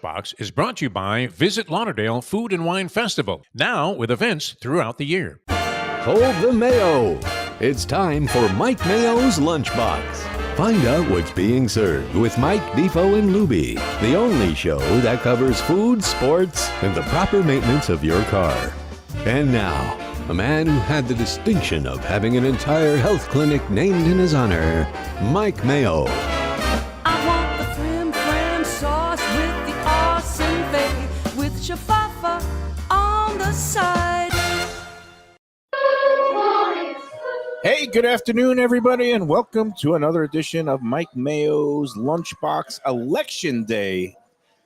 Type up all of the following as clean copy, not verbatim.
Lunchbox is brought to you by Visit Lauderdale Food and Wine Festival, now with events throughout the year. Hold the Mayo. It's time for Mike Mayo's Lunchbox. Find out what's being served with Mike, Defo and Lubie, the only show that covers food, sports, and the proper maintenance of your car. And now, a man who had the distinction of having an entire health clinic named in his honor, Mike Mayo. I want the flim flam sauce with the awesome bay with shafafa on the side. Hey, good afternoon, everybody, and welcome to another edition of Mike Mayo's Lunchbox Election Day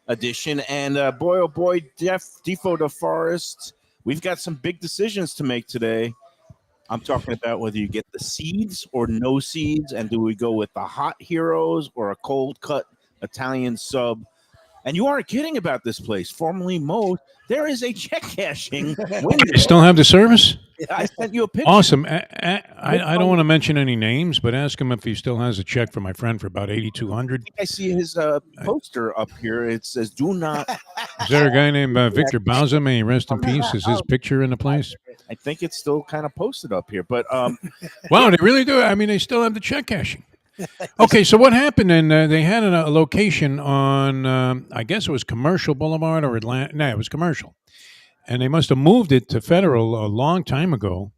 edition. And boy, oh boy, Defo DeForest, we've got some big decisions to make today. I'm talking about whether you get the seeds or no seeds, and do we go with the hot heroes or a cold cut Italian sub? And you aren't kidding about this place, formerly Moe's. There is a check cashing window. You still have the service? I sent you a picture. Awesome. I don't want to mention any names, but ask him if he still has a check for my friend for about $8,200. I see his poster up here. It says, "Do not." Is there a guy named Victor Bauza? May he rest in peace. Is his picture in the place? I think it's still kind of posted up here, but Wow, they really do. I mean, they still have the check cashing. Okay, so what happened? And they had a location on, I guess it was Commercial Boulevard or Atlanta. No, it was Commercial. And they must have moved it to Federal a long time ago.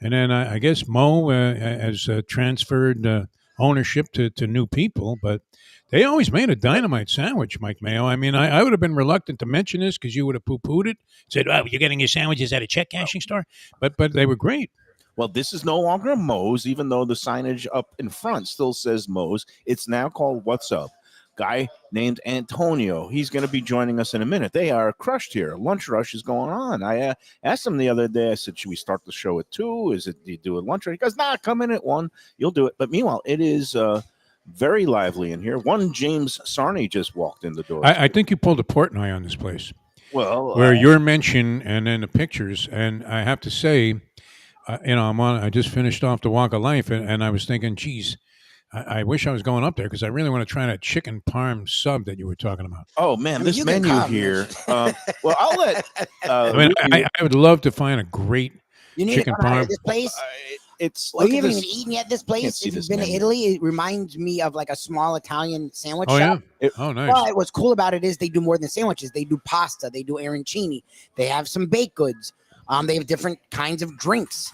And then I guess Mo has transferred ownership to new people. But they always made a dynamite sandwich, Mike Mayo. I mean, I would have been reluctant to mention this because you would have poo-pooed it. Said, oh, you're getting your sandwiches at a check cashing store? But they were great. well, this is no longer Moe's, even though the signage up in front still says Moe's. It's now called What's Up. Guy named Antonio. He's going to be joining us in a minute. They are crushed here. Lunch rush is going on. I asked him the other day, I said, should we start the show at 2? Do you do a lunch rush? He goes, nah, come in at 1. You'll do it. But meanwhile, it is very lively in here. One James Sarney just walked in the door. I think you pulled a Portnoy on this place. Well, Where your mention and then the pictures. And I have to say, I just finished off the Walk of Life, and I was thinking, geez, I wish I was going up there because I really want to try that chicken parm sub that you were talking about. oh man, this menu here. Well, I'll let. I would love to find a great You need chicken to come out parm. of this place. It's. Well, look you at haven't this. even eaten yet. This Can't place, see if this you've been to menu. Italy, it reminds me of like a small Italian sandwich Oh, shop. yeah. Oh, nice. But what's cool about it is they do more than sandwiches. They do pasta. They do arancini. They have some baked goods. They have different kinds of drinks.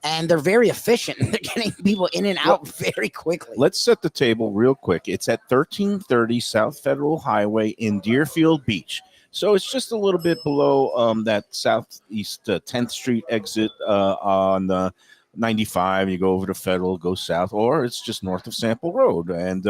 And they're very efficient. They're getting people in and out very quickly. Let's set the table real quick. It's at 1330 South Federal Highway in Deerfield Beach. So it's just a little bit below that southeast 10th Street exit on the 95. You go over to Federal, go south, or it's just north of Sample Road. And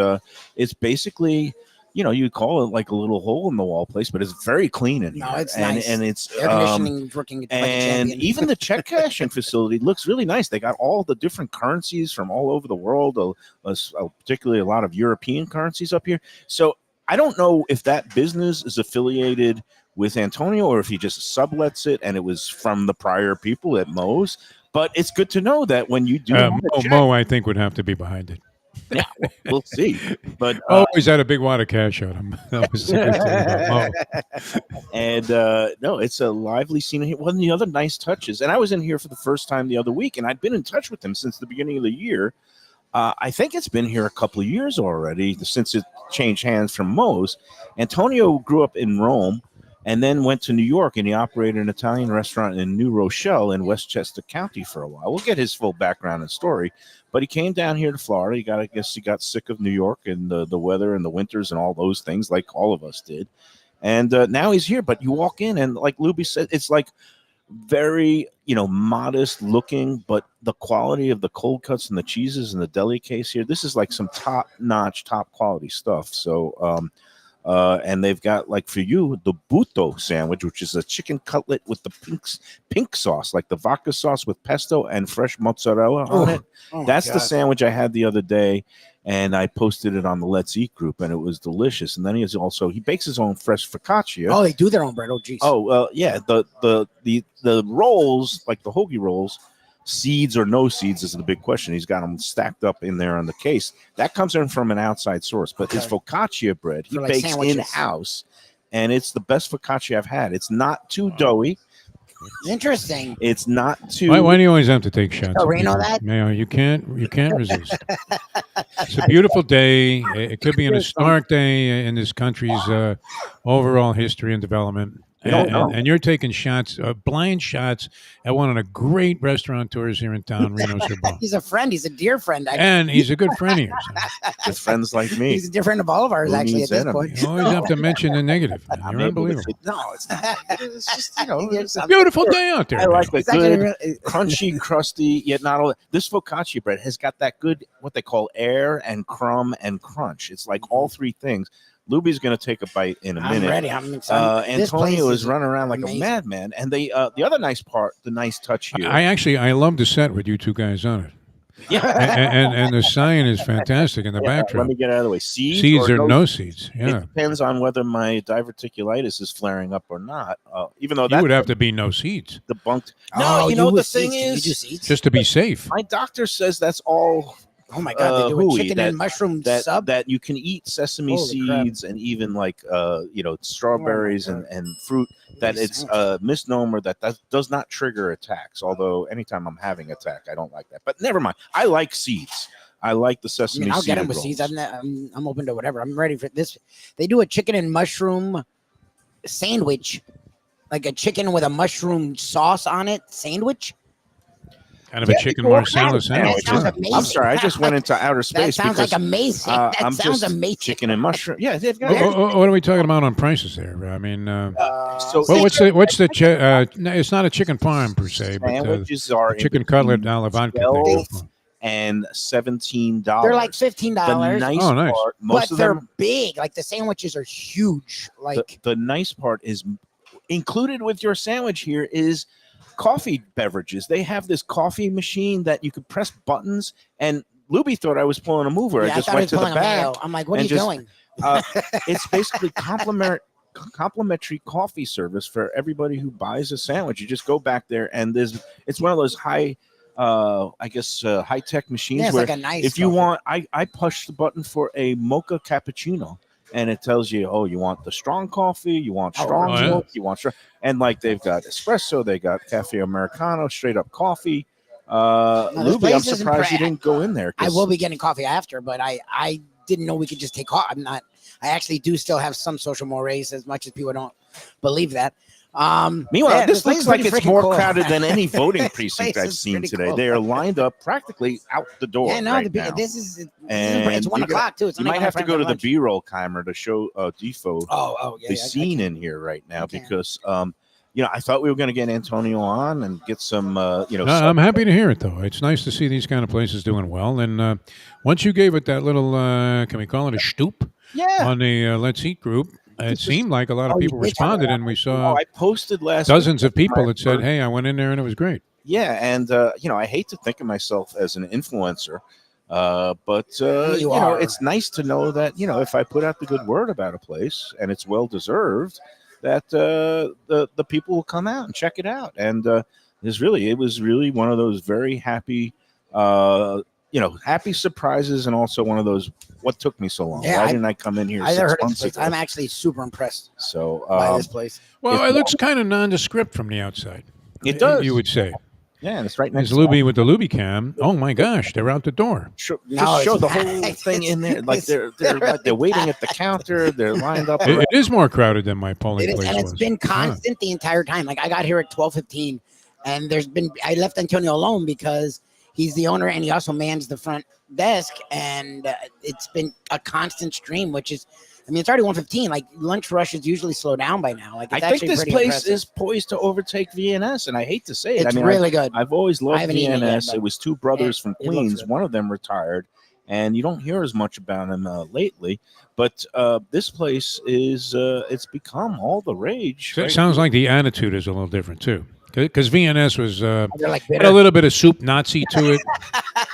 it's basically, you call it like a little hole in the wall place, but it's very clean in here. No, it's and, nice. And it's Air conditioning is working like a and champion. even the check cashing facility looks really nice. They got all the different currencies from all over the world, particularly a lot of European currencies up here. So I don't know if that business is affiliated with Antonio or if he just sublets it and it was from the prior people at Moe's. But it's good to know that when you do Mo, I think, would have to be behind it. yeah, we'll see. But Always had a big wad of cash on him. That was the good thing about Mo. and no, it's a lively scene here. One of the other nice touches, and I was in here for the first time the other week, and I'd been in touch with him since the beginning of the year. I think it's been here a couple of years already since it changed hands from Moe's. Antonio grew up in Rome and then went to New York, and he operated an Italian restaurant in New Rochelle in Westchester County for a while. We'll get his full background and story, but he came down here to Florida. I guess he got sick of New York and the weather and the winters and all those things like all of us did. And now he's here, but you walk in and like Lubie said, it's like very, modest looking, but the quality of the cold cuts and the cheeses and the deli case here, this is like some top-notch, top-quality stuff. So, and they've got, like, for you, the Buto sandwich, which is a chicken cutlet with the pink sauce, like the vodka sauce with pesto and fresh mozzarella on it. Oh That's my the God. sandwich I had the other day, and I posted it on the Let's Eat group, and it was delicious. And then he bakes his own fresh focaccia. Oh, they do their own bread. Oh, geez. Oh, well, yeah. The rolls, like the hoagie rolls, seeds or no seeds is the big question. He's got them stacked up in there on the case. That comes in from an outside source, but his focaccia bread he For like bakes sandwiches. in house, and it's the best focaccia I've had. It's not too doughy. Interesting. It's not too. Why do you always have to take shots? Oh, at Reno, people? that? Mayo, you can't resist. It's a beautiful day. It could be an historic day in this country's overall history and development. We don't know. And you're taking shots, blind shots, at one of the great restaurateurs here in town, Reno Cerbon. He's a friend. He's a dear friend. And he's a good friend of yours. With friends like me. He's a dear friend of all of ours, Who actually, needs at this enemy? point. You always have to mention the negative. Man. I'm You're able to unbelievable. say- No, it's not. It's just, it's a Beautiful day out there. I like man. the It's actually good, really- crunchy, crusty, yet not all. This focaccia bread has got that good, what they call air and crumb and crunch. It's like all three things. Lubie's going to take a bite in a I'm minute. ready. I'm excited. This place Antonio is running around like amazing. a madman. And the other nice part, the nice touch here. I love the set with you two guys on it. yeah. And the sign is fantastic in the Let backdrop. me get out of the way. Seeds or no seeds. Yeah. It depends on whether my diverticulitis is flaring up or not. Even though You that would have to be no seeds debunked. Oh, No, you know what the with thing seeds? You is? do seeds? just to be safe. My doctor says that's all Oh my God! They do a hooey, chicken and mushroom sub. that you can eat sesame Holy crap. seeds and even like strawberries Oh my and fruit. That Makes it's sense. a misnomer that does not trigger attacks. Although anytime I'm having attack, I don't like that. But never mind. I like seeds. I like the I sesame. mean, I'll get them seeded with rolls. seeds. I'm open to whatever. I'm ready for this. They do a chicken and mushroom sandwich, like a chicken with a mushroom sauce on it sandwich. Kind of a chicken marsala sandwich. That sounds huh? amazing. I'm sorry, I just went into outer That space sounds because like amazing. That I'm sounds just amazing. chicken and mushroom. Yeah, they've got. What are we talking about on prices there? I mean, So what's the no, it's not a chicken farm per se, but sandwiches are chicken in cutlet between a la vodka. 12 thing. and $17. They're like $15, The nice Oh, nice. part, most but of they're them. big. Like the sandwiches are huge. Like The nice part is included with your sandwich here is coffee beverages. They have this coffee machine that you could press buttons. And Lubie thought I was pulling a mover. yeah, I just thought went to it was the pulling a back. Mayo. I'm like, what are and you just- doing? It's basically complimentary coffee service for everybody who buys a sandwich. You just go back there, and it's one of those high tech machines Yeah, it's where like a nice. if you coffee. want, I push the button for a mocha cappuccino, and it tells you, oh, you want the strong coffee, you want Oh, strong yeah. milk, you want strong, and like they've got espresso, they got cafe americano, straight up coffee. this Lubie, I'm place is surprised you impre- didn't go in there. I 'cause will be getting coffee after, but I didn't know we could just take coffee. I'm not. I actually do still have some social mores, as much as people don't believe that. Meanwhile, yeah, this place looks is like pretty it's freaking more cool. crowded than any voting This precinct place I've is seen pretty today. cool. They are lined up practically out the door. Yeah, no, right now. this is And it's 1 you got- o'clock too. It's You only might gonna have to find go to my the lunch. B-roll camera to show Defo Oh, yeah. the yeah, I scene can. in here right now can. because I thought we were going to get Antonio on and get some I'm happy to hear it, though. It's nice to see these kind of places doing well. And once you gave it that little, can we call it a stoop yeah. on the Let's Eat group, it seemed like a lot of Oh, you people did talk responded, about and we Oh, saw I posted last dozens week of people my that said, first- "Hey, I went in there and it was great." Yeah, and I hate to think of myself as an influencer, but You are. it's nice to know that if I put out the good word about a place and it's well deserved, that the people will come out and check it out. And it was really one of those very happy, happy surprises, and also one of those what took me so long. Yeah, Why I- didn't I come in here I never 6 heard of this months place. ago? I'm actually super impressed So by this place. Well, It- it looks kind of nondescript from the outside. it does. You would say. Yeah, and it's right next There's Lubie with the Lubie cam. Oh my gosh, they're out the door. Just No, show it's the not. whole thing in there. Like It's- they're waiting at the counter. They're lined up. It is more crowded than my polling It is, place and it's was. been Yeah. constant the entire time. Like I got here at 12:15, and I left Antonio alone because he's the owner and he also mans the front desk, and it's been a constant stream, which is, I mean, it's already 1:15. Like lunch rushes usually slow down by now. Like I it's think actually this pretty place impressive. is poised to overtake VNS, and I hate to say it. It's I mean, really good. I've always I loved haven't eaten it yet, VNS. but It was two brothers from it looks Queens. good. One of them retired, and you don't hear as much about him lately. But this place is it's become all the rage. So it sounds like the attitude is a little different too, because VNS was They're like had bitter. a little bit of soup Nazi to it.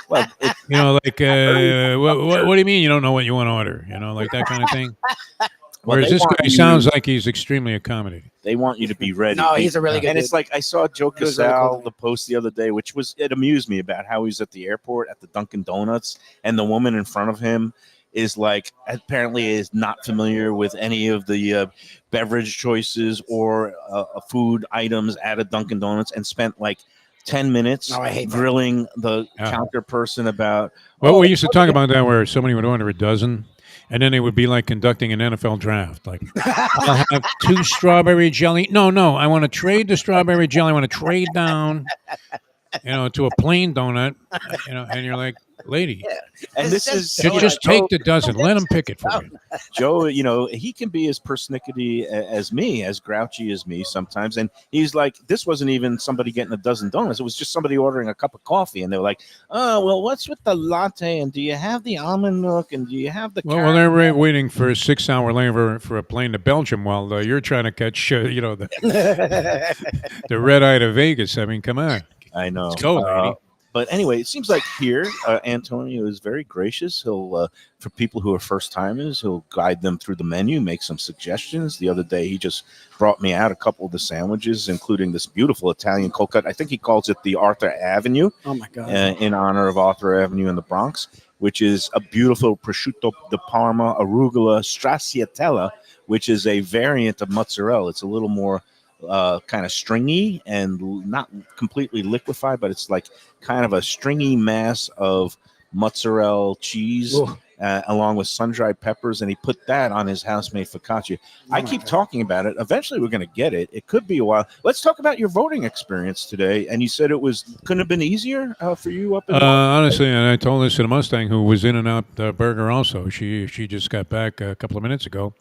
Well, it, Like what do you mean you don't know what you want to order? Like that kind of thing. well, Whereas they this want guy you- sounds like he's extremely accommodating. They want you to be ready. No, he's a really good And it's like I saw Joe He was really Casal cool. the post the other day, which it amused me about how he was at the airport at the Dunkin' Donuts, and the woman in front of him is like apparently is not familiar with any of the beverage choices or food items at a Dunkin' Donuts, and spent like 10 minutes Oh, I hate that. grilling the Yeah. counter person about. Well, "Oh, we used to talk about that where somebody would order a dozen, and then they would be like conducting an NFL draft. Like, I'll have 2 strawberry jelly. No, I want to trade the strawberry jelly. I want to trade down, to a plain donut. And you're like, lady, and It's this just is so just take the dozen. Let them pick it for you. Joe, he can be as persnickety as me, as grouchy as me sometimes. And he's like, this wasn't even somebody getting a dozen donuts. It was just somebody ordering a cup of coffee. And they were like, oh, well, what's with the latte? And do you have the almond milk? And do you have the Well, they're waiting for a 6-hour layover for a plane to Belgium while you're trying to catch, the red eye to Vegas. I mean, come on. I know. Let's go, lady. But anyway, it seems like here, Antonio is very gracious. He'll, for people who are first timers, he'll guide them through the menu, make some suggestions. The other day, he just brought me out a couple of the sandwiches, including this beautiful Italian cold cut. I think he calls it the Arthur Avenue, Oh my God. in honor of Arthur Avenue in the Bronx, which is a beautiful prosciutto di Parma arugula stracciatella, which is a variant of mozzarella. It's a little more kind of stringy and not completely liquefied, but it's like kind of a stringy mass of mozzarella cheese along with sun-dried peppers, and he put that on his house-made focaccia. I keep talking about it. Eventually we're going to get it. It could be a while. Let's talk about your voting experience today. And you said couldn't have been easier for you up in Honestly, and I told this to the Mustang, who was in and out burger also. She just got back a couple of minutes ago.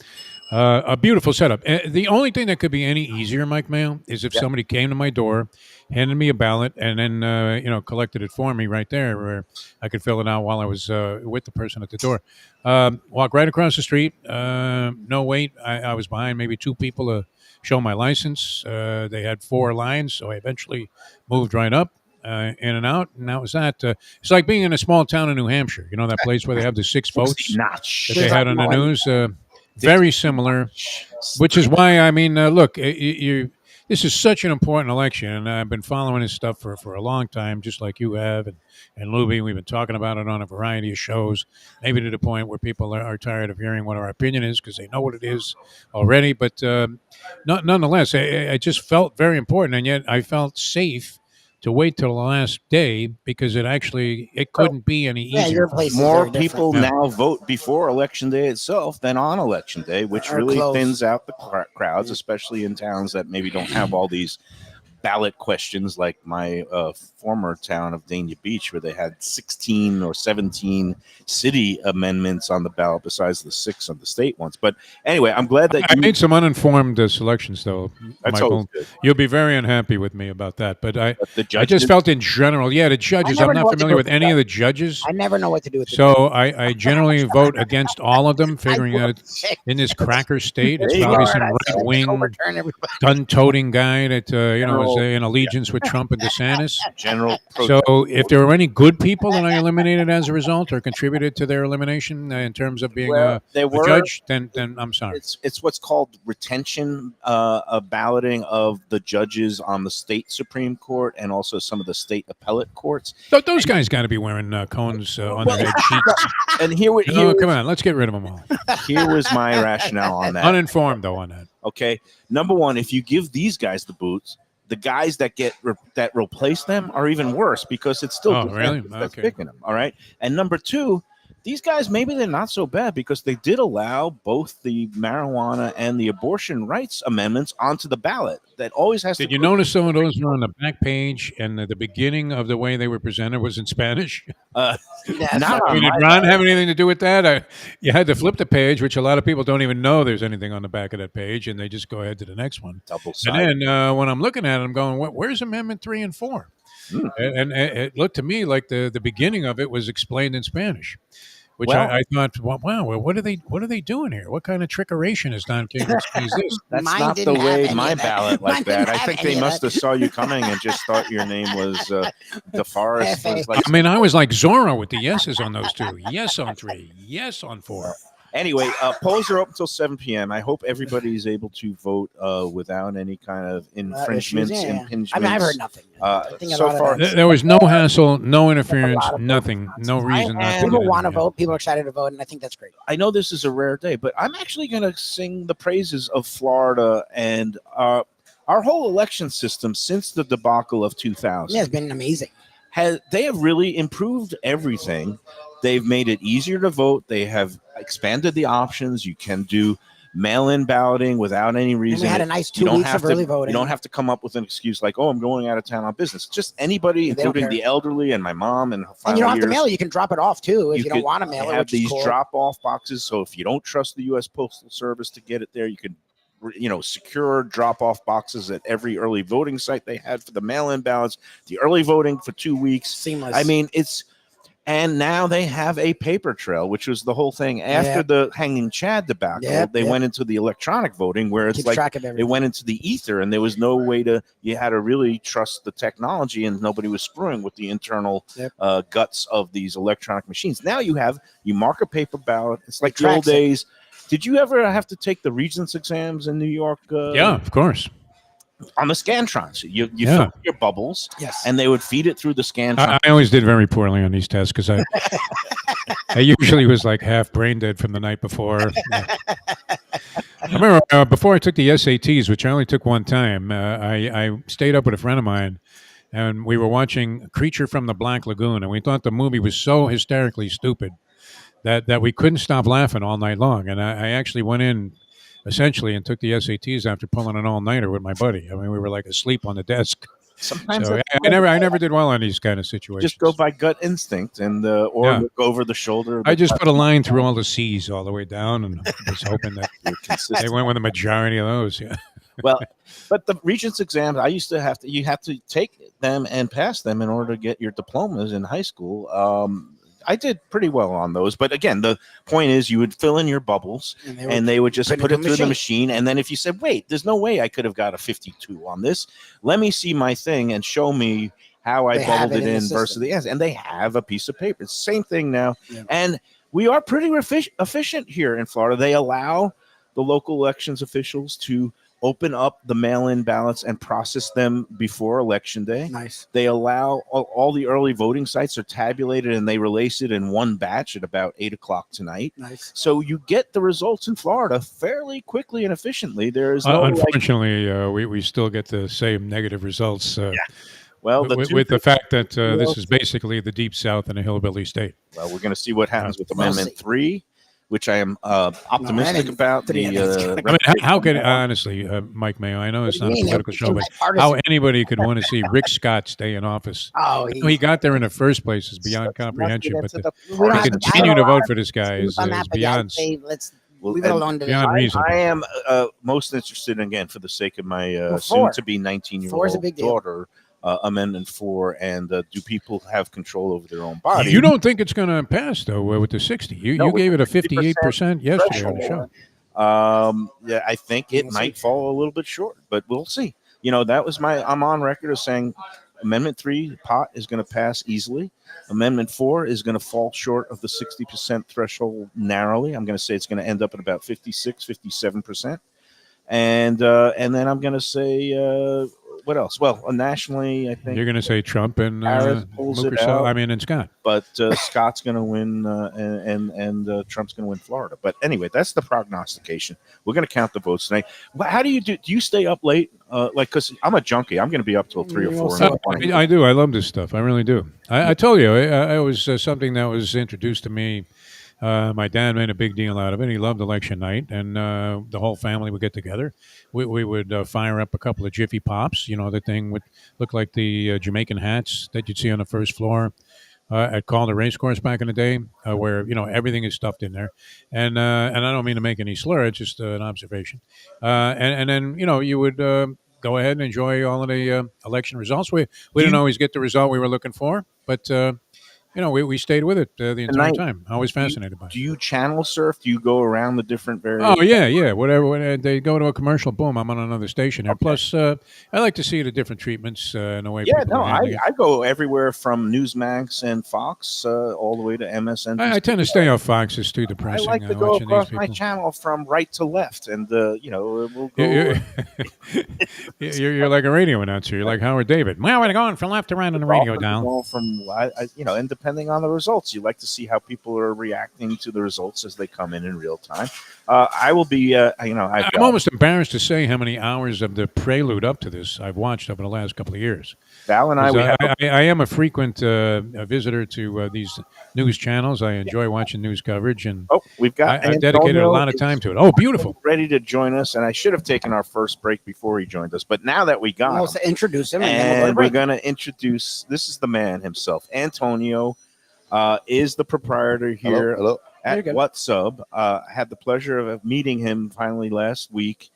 A beautiful setup. The only thing that could be any easier, Mike Mayo, is if somebody came to my door, handed me a ballot, and then collected it for me right there, where I could fill it out while I was with the person at the door. Walk right across the street. No wait. I was behind maybe 2 people to show my license. They had 4 lines, so I eventually moved right up. In and out, and that was that. It's like being in a small town in New Hampshire. You know that place where they have the 6 votes that they had on the news. Very similar, which is why look, this is such an important election, and I've been following this stuff for a long time, just like you have, and Lubie. We've been talking about it on a variety of shows, maybe to the point where people are tired of hearing what our opinion is because they know what it is already. But nonetheless, I just felt very important, and yet I felt safe to wait till the last day because it couldn't be any easier. Your place is more very people different. now vote before election day itself than on election day, which Or really close. thins out the crowds, especially in towns that maybe don't have all these ballot questions like my former town of Dania Beach, where they had 16 or 17 city amendments on the ballot besides the 6 on the state ones. But anyway, I'm glad that I made some uninformed selections, though, That's Michael. always good. You'll be very unhappy with me about that. But the I judges, just felt in general, the judges. never I'm know not what to familiar do with with any that. of the judges. I never know what to do with So I generally vote against all of them, figuring that in this cracker state, it's There you probably go. some right-wing, overturn everybody. gun-toting guy that was in allegiance with Trump and DeSantis. general So if there were any good people that I eliminated as a result or contributed to their elimination in terms of being a judge, then I'm sorry. It's what's called retention balloting of the judges on the state Supreme Court and also some of the state appellate courts. Those guys got to be wearing cones on their head cheeks. And here Come on, let's get rid of them all. here was my rationale on that. Uninformed, though, on that. Okay, number one, if you give these guys the boots, the guys that that replace them are even worse because it's still really? that's Okay. picking them. All right, and number two, these guys maybe they're not so bad because they did allow both the marijuana and the abortion rights amendments onto the ballot. That always has Did to. you notice some of those were on the back page and the beginning of the way they were presented was in Spanish? Not I on mean, did my Ron have anything to do with that? You had to flip the page, which a lot of people don't even know there's anything on the back of that page, and they just go ahead to the next one. double-sided. And then when I'm looking at it, I'm going, where's Amendment 3 and 4? And it looked to me like the beginning of it was explained in Spanish, which Well- I thought, wow, what are they doing here? What kind of trickeration is Don King is this? That's Mine not the didn't have way any my of that. ballot Mine like didn't that. I have think any they of must that. have saw you coming and just thought your name was DeForest. I mean, I was like Zorro with the yeses on those two. Yes on 3. Yes on 4. Anyway, polls are open until 7 p.m. I hope everybody is able to vote without any kind of infringements, impingements. I mean, I've heard nothing. So far, There was no hassle, no interference, nothing, no reason not to. People get want to it in. vote. People are excited to vote, and I think that's great. I know this is a rare day, but I'm actually going to sing the praises of Florida and our whole election system since the debacle of 2000. Yeah, it's been amazing. They have really improved everything. They've made it easier to vote. They have expanded the options. You can do mail-in balloting without any reason. And we had a nice 2 weeks of early voting. You don't have to come up with an excuse like, "Oh, I'm going out of town on business." Just anybody, including the elderly and my mom and her final and you don't have to years, mail it. You can drop it off too if you don't want to mail it. They have which is these cool. drop-off boxes, so if you don't trust the U.S. Postal Service to get it there, you can, secure drop-off boxes at every early voting site they had for the mail-in ballots. The early voting for 2 weeks, seamless. I mean, and now they have a paper trail, which was the whole thing after the Hanging Chad debacle. They went into the electronic voting where it's they went into the ether, and there was no way you had to really trust the technology, and nobody was screwing with the internal guts of these electronic machines. Now you mark a paper ballot. It's like the old days. Did you ever have to take the Regents exams in New York? Yeah, of course. On the Scantrons, you fill your bubbles, and they would feed it through the Scantron. I always did very poorly on these tests because I usually was like half brain dead from the night before. I remember before I took the SATs, which I only took one time, I stayed up with a friend of mine, and we were watching Creature from the Black Lagoon, and we thought the movie was so hysterically stupid that we couldn't stop laughing all night long. And I actually went in essentially and took the SATs after pulling an all-nighter with my buddy. I mean, we were like asleep on the desk. Sometimes I never did well on these kind of situations. Just go by gut instinct and or look over the shoulder. I just put a line through all the C's all the way down and was hoping that they went with the majority of those. Yeah. Well, but the Regents exams, you have to take them and pass them in order to get your diplomas in high school. I did pretty well on those, but again, the point is you would fill in your bubbles and they would just put it through the machine. And then if you said, wait, there's no way I could have got a 52 on this, let me see my thing and show me how I bubbled it in versus the answer. And they have a piece of paper. It's the same thing now. Yeah. And we are pretty efficient here in Florida. They allow the local elections officials to open up the mail-in ballots and process them before Election Day. Nice. They allow all the early voting sites are tabulated and they release it in one batch at about 8:00 tonight. Nice. So you get the results in Florida fairly quickly and efficiently. There's no unfortunately, we still get the same negative results. Well, with the fact that this is basically the Deep South and a hillbilly state. Well, we're going to see what happens with Amendment 3. Which I am optimistic about. How could honestly, Mike Mayo? I know it's not a political show, but how anybody could want to see Rick Scott stay in office? He got there in the first place is beyond comprehension. But to continue to vote for this guy is beyond. Leave it alone. Beyond reason. I am most interested, again, for the sake of my soon-to-be 19-year-old daughter. Amendment 4, and do people have control over their own body? You don't think it's going to pass, though, with the 60? You gave it a 58% yesterday on the show. Yeah, I think it might fall a little bit short, but we'll see. That was I'm on record as saying Amendment 3, pot, is going to pass easily. Amendment 4 is going to fall short of the 60% threshold narrowly. I'm going to say it's going to end up at about 56, 57%. And then I'm going to say... what else? Well, nationally, I think you're going to say Trump and and Scott. But Scott's going to win, and Trump's going to win Florida. But anyway, that's the prognostication. We're going to count the votes tonight. How do you do? Do you stay up late? Because I'm a junkie. I'm going to be up till 3 or 4 in the morning. I do. I love this stuff. I really do. I told you, it was something that was introduced to me. My dad made a big deal out of it. He loved election night, and the whole family would get together. We would fire up a couple of Jiffy Pops. The thing would look like the Jamaican hats that you'd see on the first floor at Calder Racecourse back in the day, where everything is stuffed in there. And I don't mean to make any slur; it's just an observation. And then you would go ahead and enjoy all of the election results. We didn't always get the result we were looking for, but. we stayed with it the entire Tonight, time. I was fascinated by it. Do you channel surf? Do you go around the different various? Oh yeah. Whatever. When they go to a commercial, boom, I'm on another station there. Okay. Plus, I like to see the different treatments and the way Yeah, people no, are handling it. I go everywhere from Newsmax and Fox all the way to MSNBC. I tend to stay off Fox. It's too I depressing. like to go watching these across my people. channel from right to left, and we'll go. You're, you're like a radio announcer. You're like Howard David. Well, we're going from left to right on the radio dial. Going from and depending on the results, you like to see how people are reacting to the results as they come in real time. I will be, I'm almost embarrassed to say how many hours of the prelude up to this I've watched over the last couple of years. Val and I, 'Cause I am a frequent visitor to these news channels. I enjoy watching news coverage, and we've got. I've dedicated a lot of time to it. Oh, beautiful! Ready to join us, and I should have taken our first break before he joined us, but now that we got him, We'll introduce him, and we're going to introduce. This is the man himself, Antonio. Is the proprietor here Hello. at What's Up. Had the pleasure of meeting him finally last week.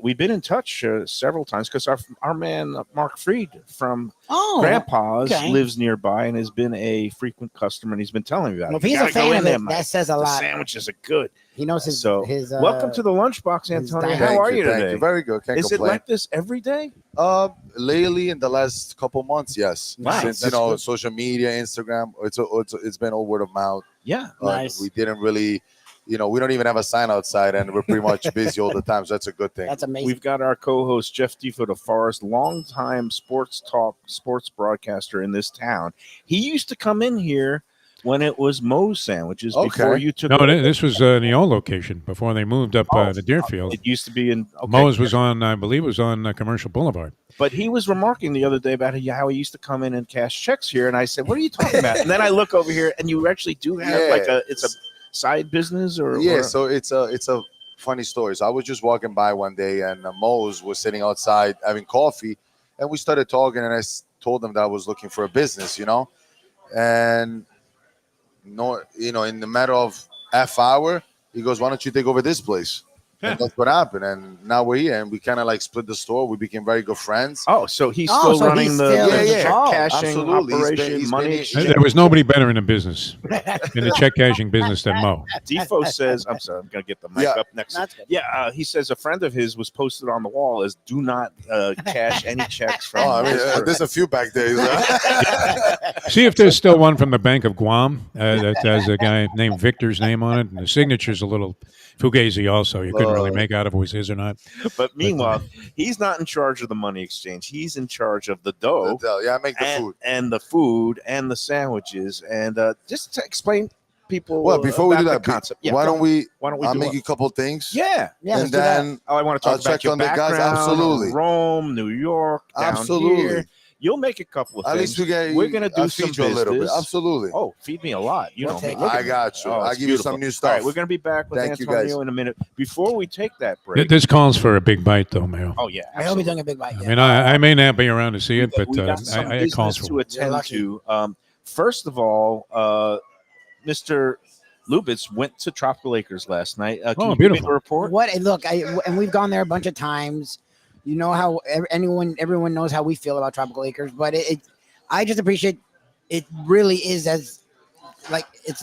We've been in touch several times because our man Mark Freed from Grandpa's lives nearby and has been a frequent customer, and he's been telling me about Well, it. if he's a fan of it, that says a The lot. sandwiches are good. He knows his. Welcome to the Lunchbox, Antonio. How are you Thank today? you. Very good. Can't Is complain. it like this every day? Lately in the last couple months, yes. Nice. Since That's good. social media, Instagram, it's been all word of mouth. Yeah, Nice. We didn't really, we don't even have a sign outside, and we're pretty much busy all the time. So that's a good thing. That's amazing. We've got our co-host Jeff Defo de Forest, longtime sports broadcaster in this town. He used to come in here when it was Moe's Sandwiches before you took. No, over. this was the old location before they moved up to Deerfield. It used to be in Moe's was on, I believe, it was on Commercial Boulevard. But he was remarking the other day about how he used to come in and cash checks here, and I said, "What are you talking about?" And then I look over here, and you actually do have it's a side business, or So it's a funny story. So I was just walking by one day, and Moe's was sitting outside having coffee, and we started talking, and I told him that I was looking for a business, and in the matter of half hour, he goes, "Why don't you take over this place?" And that's what happened. And now we're here, and we kind of like split the store. We became very good friends. Oh, so he's still running the check cashing absolutely. operation, money exchange. There was nobody better in the business, in the check cashing business than Mo. Defo says, I'm sorry, I'm going to get the mic up next. That's good. Yeah, he says a friend of his was posted on the wall as "Do not cash any checks from." There's a few back there. See if there's still one from the Bank of Guam that has a guy named Victor's name on it, and the signature's a little fugazi also. You couldn't really make out if it was his or not. But meanwhile, he's not in charge of the money exchange. He's in charge of the dough. I make the food. And the food and the sandwiches. And just to explain people Well, before we do that, concept. why don't we I'll make a couple things? Yeah. And then I want to talk about check your on the guys. background, Absolutely. Rome, New York, down Absolutely. here. You'll make a couple of At things. least We're going to do some feed you a little bit. business. Absolutely. Oh, feed me a lot. I got you. I'll it's give you some beautiful. new All stuff. right, we're going to be back with Thank you, Antonio guys. in a minute. Before we take that break. This calls for a big bite, though, Mayo. Oh, yeah. I hope he's doing a big bite. I mean, I may not be around to see it, but we got some it calls business for to it. attend to. First of all, Mr. Lubitz went to Tropical Acres last night. Can you give me beautiful. a report? And we've gone there a bunch of times. You know how everyone knows how we feel about Tropical Acres, but I just appreciate it. Really is it's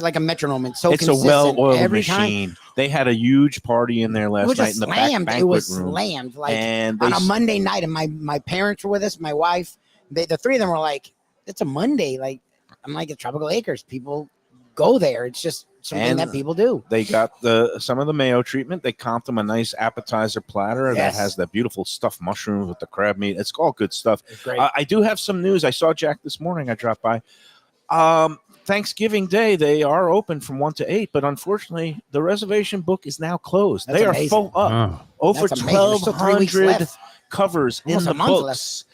like a metronome. It's so It's a consistent. well-oiled Every machine. They had a huge party in there It last was night just in the slammed. banquet It was room. slammed And on a Monday night, and my parents were with us. My wife, the three of them were like, "It's a Monday." Like I'm like, "It's Tropical Acres. People go there. It's just something that people do." They got some of the Mayo treatment. They comped them a nice appetizer platter that has that beautiful stuffed mushrooms with the crab meat. It's all good stuff. Great. I do have some news. I saw Jack this morning. I dropped by. Thanksgiving Day, they are open from 1 to 8, but unfortunately, the reservation book is now closed. That's they are amazing. full up. Oh. Over That's amazing. There's still 3 weeks 1,200 left. covers Almost in a the month books.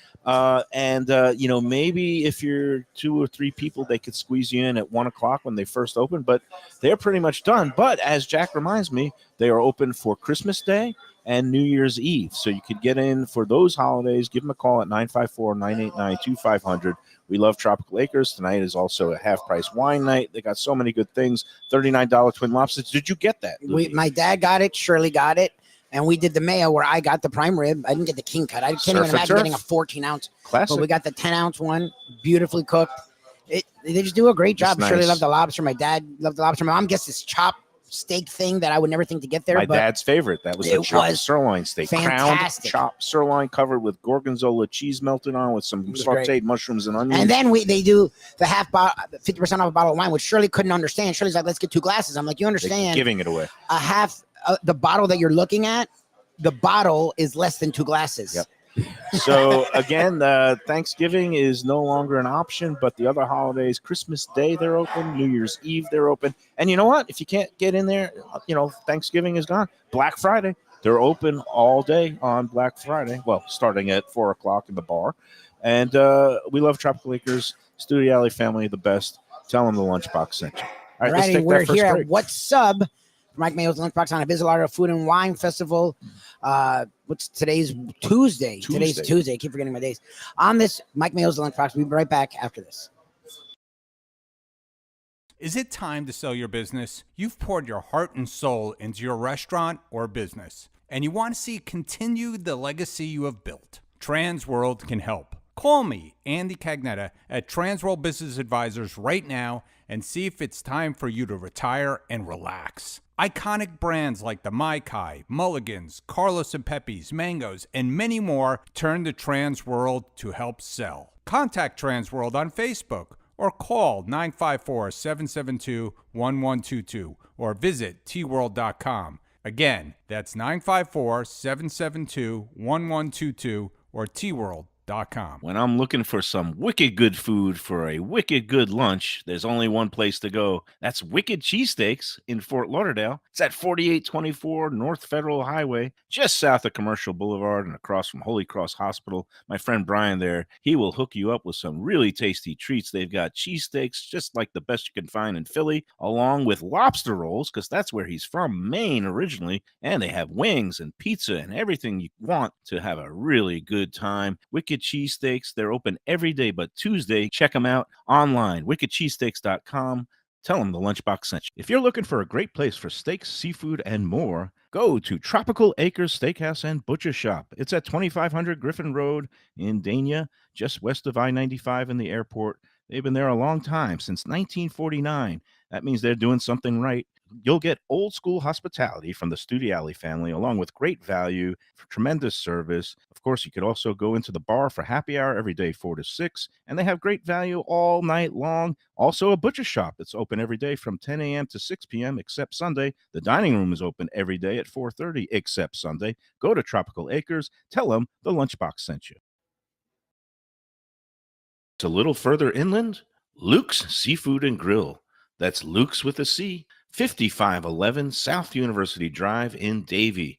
Maybe if you're 2 or 3 people, they could squeeze you in at 1 o'clock when they first open, but they're pretty much done. But as Jack reminds me, they are open for Christmas Day and New Year's Eve. So you could get in for those holidays. Give them a call at 954-989-2500. We love Tropical Acres. Tonight is also a half-price wine night. They got so many good things. $39 twin lobsters. Did you get that? My dad got it. Shirley got it. And we did the Mayo where I got the prime rib. I didn't get the king cut. I can't even imagine getting a 14-ounce. Classic. But we got the 10-ounce one, beautifully cooked. They just do a great job. It's Shirley nice. loved the lobster. My dad loved the lobster. My mom gets this chopped steak thing that I would never think to get there. My but dad's favorite. That was the it chopped was sirloin steak. Crowned fantastic. chopped sirloin covered with gorgonzola cheese melted on with some was sauteed great. mushrooms and onions. And then they do the 50% off a bottle of wine, which Shirley couldn't understand. Shirley's like, let's get 2 glasses. I'm like, you They're understand? giving it away. A half, the bottle that you're looking at, the bottle is less than 2 glasses. Yep. So again, Thanksgiving is no longer an option, but the other holidays, Christmas Day, they're open. New Year's Eve, they're open. And you know what? If you can't get in there, Thanksgiving is gone. Black Friday, they're open all day on Black Friday. Well, starting at 4:00 in the bar. And we love Tropical Acres, Studio Alley family, the best. Tell them the Lunchbox sent you. All right, let's take we're that first here break. at What's Sub, Mike Mayo's Lunchbox on a Biz Lauderdale Food and Wine Festival. What's today's Tuesday? Today's Tuesday. I keep forgetting my days. On this Mike Mayo's Lunchbox, we'll be right back after this. Is it time to sell your business? You've poured your heart and soul into your restaurant or business, and you want to see it continue the legacy you have built. Transworld can help. Call me, Andy Cagnetta, at Transworld Business Advisors right now and see if it's time for you to retire and relax. Iconic brands like the Mai Kai, Mulligan's, Carlos and Pepe's, Mangoes, and many more turn to Transworld to help sell. Contact Transworld on Facebook or call 954-772-1122 or visit tworld.com. Again, that's 954-772-1122 or tworld.com. When I'm looking for some wicked good food for a wicked good lunch, there's only one place to go. That's Wicked Cheesesteaks in Fort Lauderdale. It's at 4824 North Federal Highway, just south of Commercial Boulevard and across from Holy Cross Hospital. My friend Brian there, he will hook you up with some really tasty treats. They've got cheesesteaks, just like the best you can find in Philly, along with lobster rolls, because that's where he's from, Maine originally. And they have wings and pizza and everything you want to have a really good time. Wicked Cheesesteaks, they're open every day but Tuesday. Check them out online, wickedcheesesteaks.com. Tell them the Lunchbox sent you. If you're looking for a great place for steaks, seafood, and more, go to Tropical Acres Steakhouse and Butcher Shop. It's at 2500 Griffin Road in Dania, just west of I-95 in the airport. They've been there a long time, since 1949. That means they're doing something right. You'll get old school hospitality from the Studio Alley family, along with great value, for tremendous service. Of course, you could also go into the bar for happy hour every day, 4 to 6, and they have great value all night long. Also, a butcher shop that's open every day from 10 a.m. to 6 p.m. except Sunday. The dining room is open every day at 4:30 except Sunday. Go to Tropical Acres. Tell them the Lunchbox sent you. It's a little further inland, Luke's Seafood and Grill. That's Luke's with a C. 5511 South University Drive in Davie.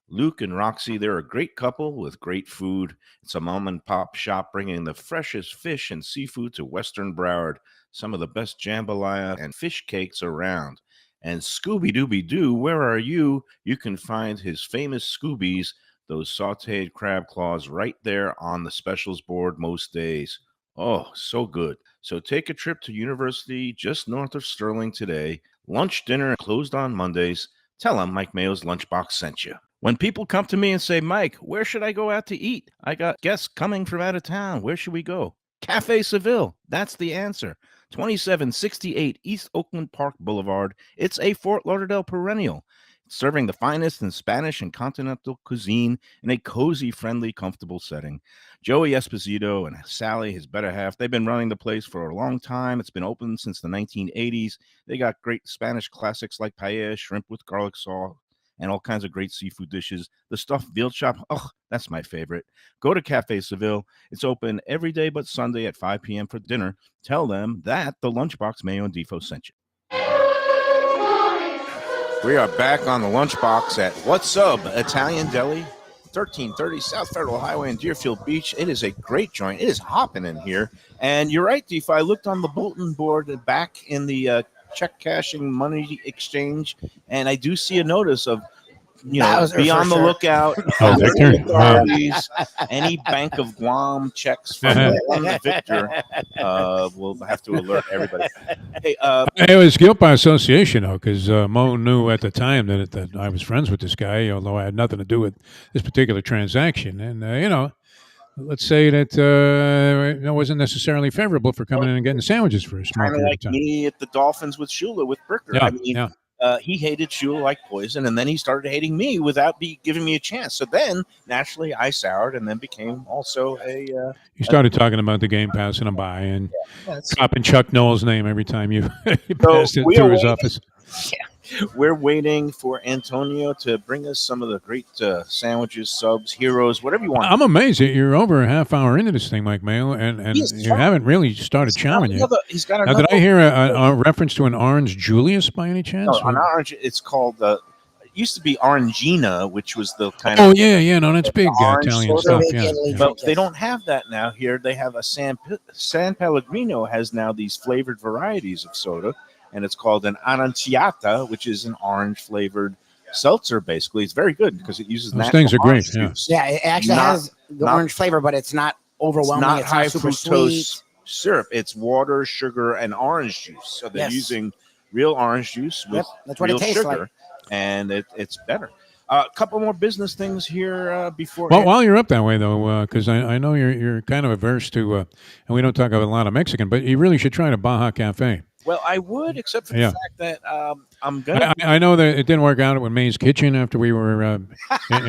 Luke and Roxy, they're a great couple with great food. It's a mom and pop shop bringing the freshest fish and seafood to Western Broward. Some of the best jambalaya and fish cakes around. And Scooby-Dooby-Doo, where are you? You can find his famous Scoobies, those sauteed crab claws, right there on the specials board most days. Oh, so good. So take a trip to University just north of Sterling today. Lunch, dinner, closed on Mondays. Tell them Mike Mayo's Lunchbox sent you. When people come to me and say, Mike, where should I go out to eat? I got guests coming from out of town. Where should we go? Cafe Seville. That's the answer. 2768 East Oakland Park Boulevard. It's a Fort Lauderdale perennial, serving the finest in Spanish and continental cuisine in a cozy, friendly, comfortable setting. Joey Esposito and Sally, his better half, they've been running the place for a long time. It's been open since the 1980s. They got great Spanish classics like paella, shrimp with garlic sauce, and all kinds of great seafood dishes. The stuffed veal chop, oh, that's my favorite. Go to Cafe Seville. It's open every day but Sunday at 5 p.m. for dinner. Tell them that the Lunchbox Mayo and Defo sent you. We are back on the Lunchbox at What's Up Italian Deli, 1330 South Federal Highway in Deerfield Beach. It is a great joint. It is hopping in here. And you're right, Defo. I looked on the bulletin board back in the check cashing money exchange, and I do see a notice of, be on the lookout. Oh, Victor. Authorities, any Bank of Guam checks from Victor, we'll have to alert everybody. Hey, It was guilt by association, though, because Mo knew at the time that I was friends with this guy, although I had nothing to do with this particular transaction. And, let's say that that wasn't necessarily favorable for coming in and getting sandwiches for a small Kind of period like of time. me at the Dolphins with Shula with Bricker. Yeah, I mean, yeah. he hated Shula like poison, and then he started hating me without giving me a chance. So then, naturally, I soured, and then became also You started talking about the game passing him by and Yes. dropping Chuck Noll's name every time you, you So passed it we through are his waiting. office. We're waiting for Antonio to bring us some of the great sandwiches, subs, heroes, whatever you want. I'm amazed that you're over a half hour into this thing, Mike Mayo, and He's you fun. haven't really started chowing yet. He's got Now, another. did I hear a reference to an orange Julius by any chance? No, an orange. It's called. It used to be Orangina, which was the kind Oh of. yeah, no, that's big orange Italian soda. stuff. Big Yeah, Italy yeah. But drink, they yes. don't have that now here. They have a San Pellegrino has now these flavored varieties of soda, and it's called an aranciata, which is an orange flavored seltzer. Basically, it's very good because it uses Those natural things are great, orange yeah. juice. Yeah, it actually Not- has the not- orange flavor, but it's not overwhelming. It's not It's high not super fructose sweet. syrup. It's water, sugar, and orange juice. So they're Yes. using real orange juice with Yep, that's what it real tastes sugar, like. and it's better. A couple more business things here before. Well, while you're up that way, though, because I know you're kind of averse to, and we don't talk a lot of Mexican, but you really should try the Baja Cafe. Well, I would, except for the Yeah. fact that I'm gonna. I know that it didn't work out with May's Kitchen after we were in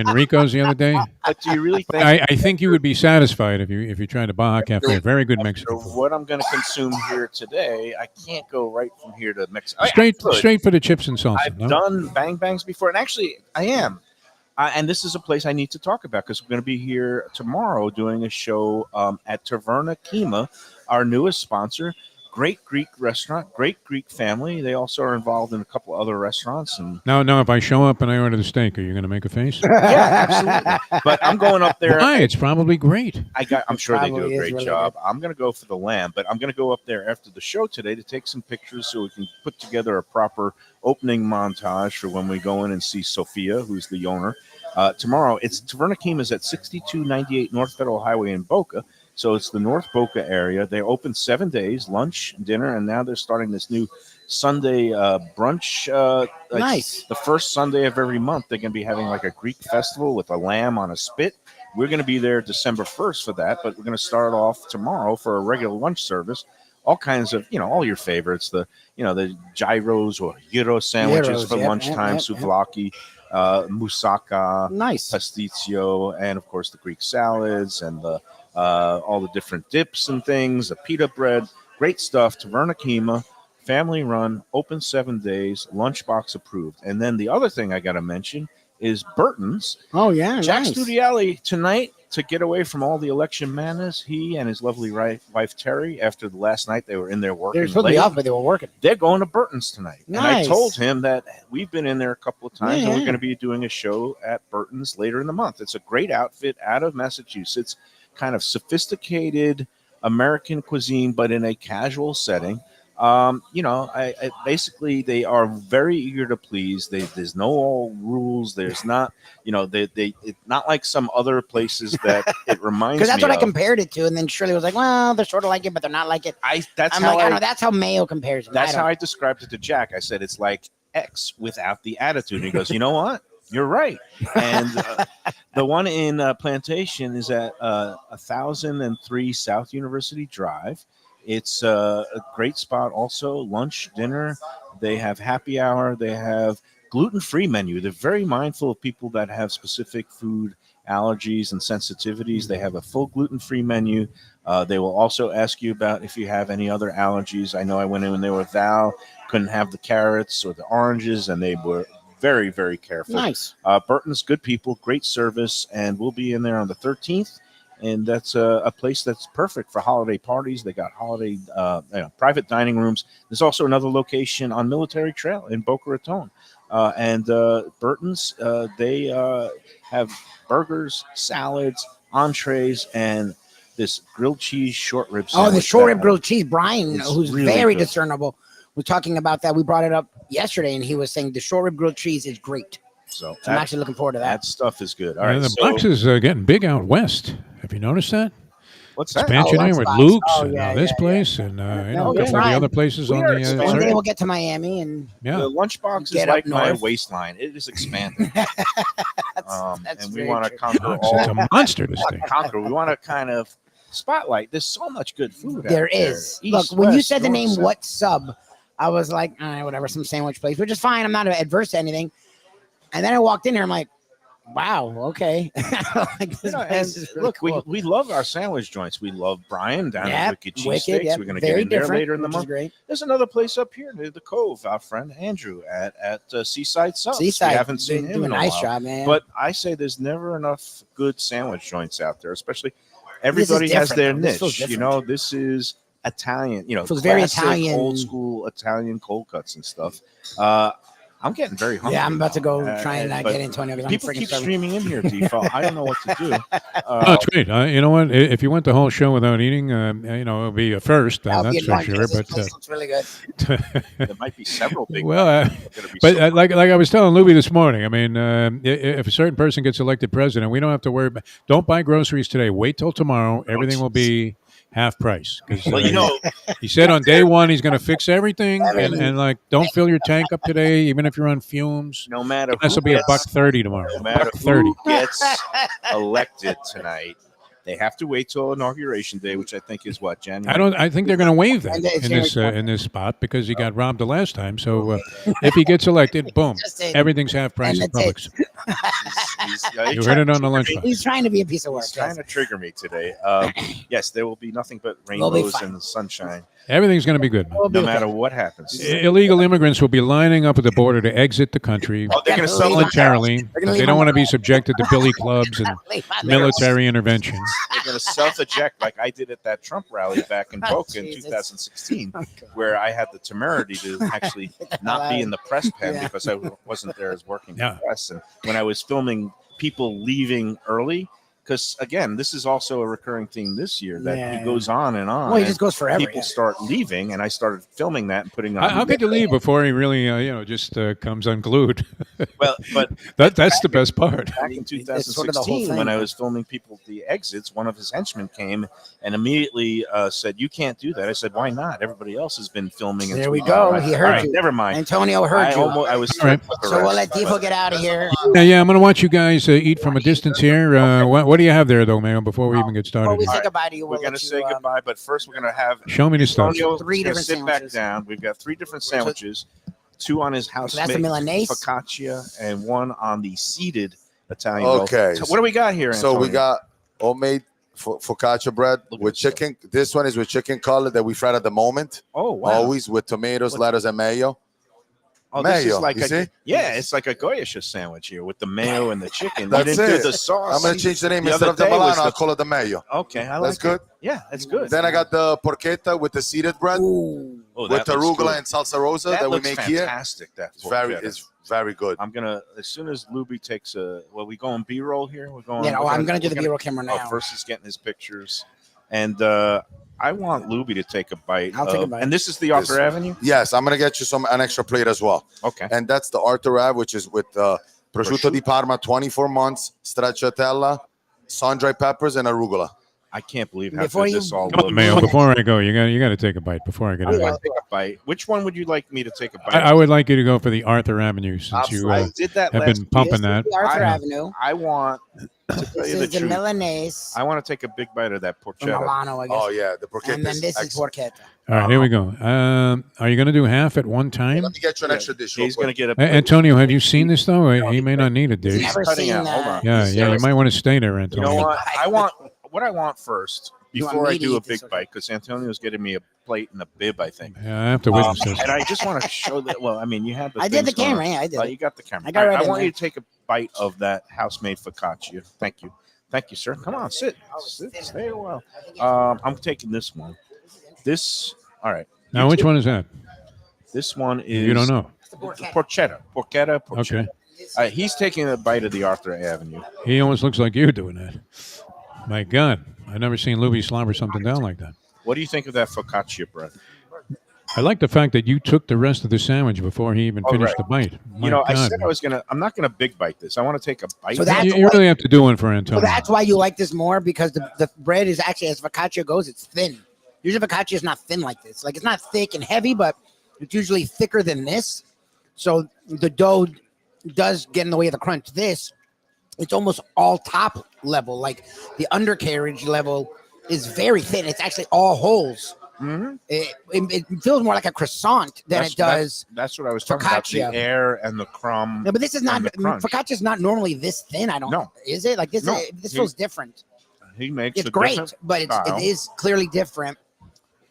Rico's the other day. But do you really think? I think you would be satisfied if you tried the Baja Cafe. Very good after Mexican food. what I'm going to consume here today, I can't go right from here to Mexico. Straight for the chips and salsa. I've no? done bang bangs before, and actually, I am. And this is a place I need to talk about because we're going to be here tomorrow doing a show at Taverna Kima, our newest sponsor. Great Greek restaurant, great Greek family. They also are involved in a couple other restaurants. And Now, if I show up and I order the steak, are you going to make a face? yeah, absolutely. But I'm going up there. Why? It's probably great. I'm sure they do Probably a is great really job. I'm going to go for the lamb, but I'm going to go up there after the show today to take some pictures so we can put together a proper opening montage for when we go in and see Sophia, who's the owner. Tomorrow, it's Taverna Kima is at 6298 North Federal Highway in Boca. So it's the North Boca area. They open 7 days, lunch, dinner, and now they're starting this new Sunday brunch. Nice. The first Sunday of every month, they're going to be having like a Greek festival with a lamb on a spit. We're going to be there December 1st for that, but we're going to start off tomorrow for a regular lunch service. All kinds of, all your favorites, the gyros or gyro sandwiches Gyros, for yep, lunchtime, yep. souvlaki, moussaka, Nice. pasticcio, and of course the Greek salads and the all the different dips and things, the pita bread, great stuff. Taverna Kima, family run, open 7 days, lunchbox approved. And then the other thing I got to mention is Burton's. Oh yeah, Jack nice. Studiali tonight to get away from all the election madness. He and his lovely wife Terry, after the last night they were in there working They're supposed to late. be off, but they were working. They're going to Burton's tonight. And I Nice. told him that we've been in there a couple of times and we're Yeah. going to be doing a show at Burton's later in the month. It's a great outfit out of Massachusetts, kind of sophisticated American cuisine, but in a casual setting. I basically they are very eager to please. There's no rules. There's not, it's not like some other places that it reminds me Because that's what I of. compared it to, and then Shirley was like, "Well, they're sort of like it, but they're not like it." That's I'm how like, I I don't know. That's how Mayo compares. That's how I described it to Jack. I said it's like X without the attitude. And he goes, you know what? You're right. And the one in Plantation is at 1003 South University Drive. It's a great spot. Also, lunch, dinner. They have happy hour. They have gluten-free menu. They're very mindful of people that have specific food allergies and sensitivities. They have a full gluten-free menu. They will also ask you about if you have any other allergies. I know I went in when they were Val, couldn't have the carrots or the oranges, and they were very, very careful. Nice. Burton's good people, great service, and we'll be in there on the 13th. And that's a place that's perfect for holiday parties. They got holiday private dining rooms. There's also another location on Military Trail in Boca Raton. And Burton's, they have burgers, salads, entrees, and this grilled cheese short rib sandwich. Oh, the short rib that- grilled cheese. Brian, It's who's really very good. discernible, was talking about that. We brought it up yesterday, and he was saying the short rib grilled cheese is great. So So I'm actually looking forward to that. that stuff is good. All And right, the so box is getting big out west. Have you noticed that? what's that? Expansion Oh, there with Lunchbox. Luke's Oh, and yeah, this yeah, place and No, a good couple of the Brian. other places We on are the expanding. One day circuit. we'll get to Miami, and Yeah. The lunchbox is Get up like my north. waistline. It is expanding. That's and we very want to true. conquer It's a all. monster, this thing. Conquer. We want to kind of spotlight. There's so much good food. There out is. there. Look, East, when you West, said the North, name South. What Sub, I was like, all right, whatever, some sandwich place, which is fine. I'm not adverse to anything. And then I walked in here. I'm like, wow, okay. Like, this You know, place and is really look, cool. we love our sandwich joints. We love Brian down at Yep, Wicked wicked, Cheesesteaks. yep, We're going to very get in there different, later in the which is month. great. There's another place up here near the Cove, our friend Andrew at Seaside Subs. Seaside, We haven't seen they him do in a a nice while. job, man. But I say there's never enough good sandwich joints out there, especially This is everybody has different, their though. This feels niche. You different. know, this is Italian, Feels very classic, Italian. old school Italian cold cuts and stuff. I'm getting very hungry. yeah, I'm about to go now. try and But get Antonio. 'Cause I'm people freaking keep starving. streaming in here, Defo. I don't know what to do. Oh, it's great. You know what? If you went the whole show without eating, it'll be a first. That'll be That's a for lunch. sure. This But place looks really good. There might be several big well, ones that are gonna be but so- like I was telling Lubie this morning, I mean, if a certain person gets elected president, we don't have to worry about. Don't buy groceries today. Wait till tomorrow. Everything will be half price. Because well, you know, he said on day one he's going to fix everything, and like don't fill your tank up today, even if you're on fumes. no matter This who will be gets, $1.30 tomorrow. no matter $1.30. who gets elected tonight, they have to wait till inauguration day, which I think is what January. I think they're going to waive that And it's in this spot because he got robbed the last time. So if he gets elected, boom, Just saying. everything's half price And at that's Publix. He's You heard it on the lunchbox. He's trying to be a piece of work. He's trying to trigger me today. Yes, there will be nothing but We'll be rainbows fine. and sunshine, Everything's going to be good. Man. We'll be no okay. matter what happens. Illegal immigrants will be lining up at the border to exit the country Oh, they're going to Leave sell on- voluntarily. They're gonna They leave don't on want to the- be subjected to billy clubs and Leave on the- military intervention. They're going to self-eject like I did at that Trump rally back in Boca in Jesus. 2016, where I had the temerity to actually not be in the press pen Yeah. because I wasn't there as working Yeah. press. And when I was filming people leaving early, because again, this is also a recurring theme this year that Yeah. he goes on and on. Well, he and just goes forever. people yeah. start leaving, and I started filming that and putting on. How could you leave before he really, just comes unglued? Well, but That's the best part. back in It's sort of the whole 2016, thing, when I man. was filming people at the exits, one of his henchmen came and immediately said, "You can't do that." I said, "Why not? Everybody else has been filming." and There we tweeting." go. I He said, heard "All right, you. Never mind. Antonio heard you. I was All right. So we'll let Defo get out of here. Yeah, I'm going to watch you guys eat from a distance here. What do you have there, though, Mayo, before we even get Before started? we here? say goodbye to you, We're we'll going to let say you, goodbye, but first we're going to have Show me the stuff. Antonio Three gonna different sit back sandwiches. down. We've got 3 different sandwiches, 2 on his house So that's the Milanese. focaccia and 1 on the seeded Italian roll. Okay. So what do we got here, So we Antonio? got homemade focaccia bread Look at with this chicken. This one is with chicken cutlet that we fried at the moment. Oh, wow. Always with tomatoes, What- lettuce, and mayo. Oh, this is Mayo, like you see? it's like a Goyish sandwich here with the mayo and the chicken. That's you didn't it. do the sauce. I'm gonna change the name The instead other of the day was Milano. I'll the- call it the mayo. Okay, I like That's good. it. Yeah, that's good. Then I got the porchetta with the seeded bread Ooh. oh, with that looks arugula good. and salsa rosa that, we looks make here. fantastic. That It's very good. I'm gonna as soon as Lubie takes a. Well, we going B-roll here. We're going. Yeah, we're I'm going to do the we're B-roll camera Oh, now. first he's getting his pictures, and I want Lubie to take a bite. I'll take a bite. And this is the Arthur This- Avenue. Yes, I'm gonna get you an extra plate as well. Okay. And that's the Arthur Ave, which is with prosciutto di Parma, 24 months, stracciatella, sun-dried peppers, and arugula. I can't believe how Before good you- this all Come on, looks. Mayo, before I go, you got to take a bite before I get out I of here. want to take a bite. Which one would you like me to take a bite? I would like you to go for the Arthur Avenue since you I did that have last been pumping This that. is the Arthur I- Avenue. I want to tell This you the is the truth. Milanese I want to take a big bite of that from porchetta. Milano, I guess. Oh yeah, the porchetta. and then this is excellent. porchetta. All right, here we go. Are you going to do half at one time? Let me get you an extra dish. real He's going to quick. get a. Antonio, have you seen this though? He may not need it, dude. Never cutting seen out. Hold that. on. Yeah, yeah. You might want to stay there, You Antonio. know what? I want what I want first You want before me I to do a eat this, big okay? bite because Antonio's getting me a plate and a bib. I think. Yeah, I have to witness this. And I just want to show that. Well, I mean, you had the. I did the things going on. camera. Yeah, I did. You got the camera. I got right I in want there. you to take a bite of that house-made focaccia. Thank you. Thank you, sir. Come on, sit. Stay a while. I'm taking this one. This. All right. Now, which one is that? This one is. You don't know. Porchetta. Okay. He's taking a bite of the Arthur Avenue. He almost looks like you doing that. My God, I've never seen Lubie slobber something down like that. What do you think of that focaccia bread? I like the fact that you took the rest of the sandwich before he even Oh, finished right. the bite. My You know, I God, said I was gonna. I'm not gonna big bite this. I want to take a bite. So that's you really have to do one for So Antonio. that's why you like this more because the bread is actually, as focaccia goes, it's thin. Usually focaccia is not thin like this. Like it's not thick and heavy, but it's usually thicker than this. So the dough does get in the way of the crunch. This it's almost all top level. Like the undercarriage level is very thin. It's actually all holes. Mhm. It feels more like a croissant than it does. That's what I was talking about. The focaccia. air and the crumb. No, but this is not and the crunch. focaccia is not normally this thin. I don't. No. Is it like this? No. This feels different. He makes It's a great, different but style. it is clearly different,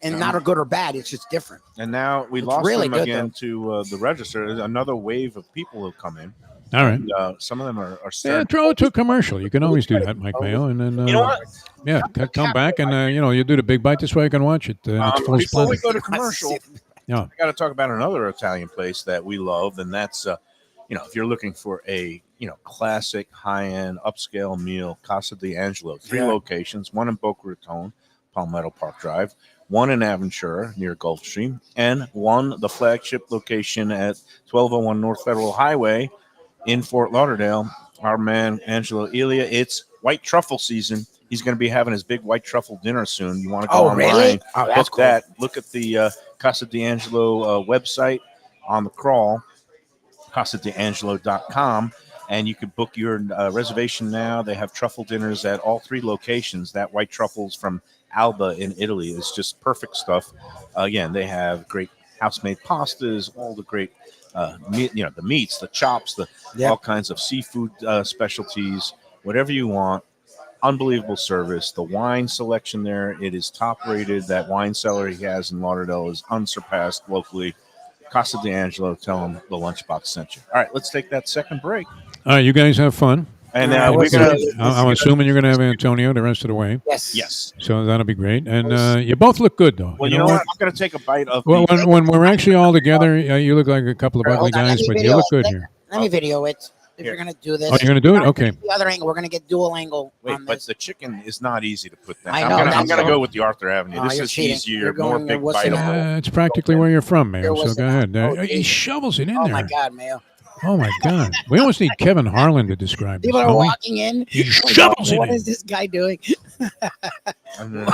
and not a good or bad. It's just different. And now we It's lost really them good, again to the register. Another wave of people have come in. All right. And, some of them are Yeah, starting. throw it to a commercial. You can always do that, Mike Mayo, and then You know what? yeah, come back and you do the big bite this way. You can watch it. And it's full Before we splendor. go to commercial, Yeah. I got to talk about another Italian place that we love, and that's if you're looking for a classic high-end upscale meal, Casa d'Angelo. 3 locations: one in Boca Raton, Palmetto Park Drive; one in Aventura near Gulfstream; and one, the flagship location at 1201 North Federal Highway in Fort Lauderdale. Our man Angelo Elia. It's white truffle season. He's going to be having his big white truffle dinner soon. You want to go online? Really? Oh, that's Book that. Look at the Casa d'Angelo website on the crawl, casadangelo.com, and you can book your reservation now. They have truffle dinners at all 3 locations. That white truffles from Alba in Italy is just perfect stuff. Again, they have great house-made pastas, all the great the meats, the chops, all kinds of seafood specialties, whatever you want. Unbelievable service. The wine selection there, it is top rated. That wine cellar he has in Lauderdale is unsurpassed locally. Casa d'Angelo, tell him the Lunchbox sent you. All right, let's take that second break. All right, you guys have fun. And we're gonna- I'm assuming you're going to have Antonio the rest of the way. Yes. So that'll be great. And you both look good, though. Well, you know what? I'm going to take a bite of Well, the when we're actually all together, you look like a couple of ugly Hold on, let guys, me but you video look good it. here. Let me video it. If Here. you're gonna do this, Oh, you're going to do it? Not Okay. the other angle. We're gonna get dual angle Wait, on but this. the chicken is not easy to put down. I I'm know, gonna that's go all. with the Arthur Avenue. Oh, This you're is cheating. easier, You're more going big with biteable. It's practically where you're from, Mayo. You're So listening. go ahead. Oh, He geez. shovels it in Oh there. my God, Mayo! Oh my God. We almost need Kevin Harlan to describe this. People are don't we? walking in. He shovels it What in. is this guy doing? And then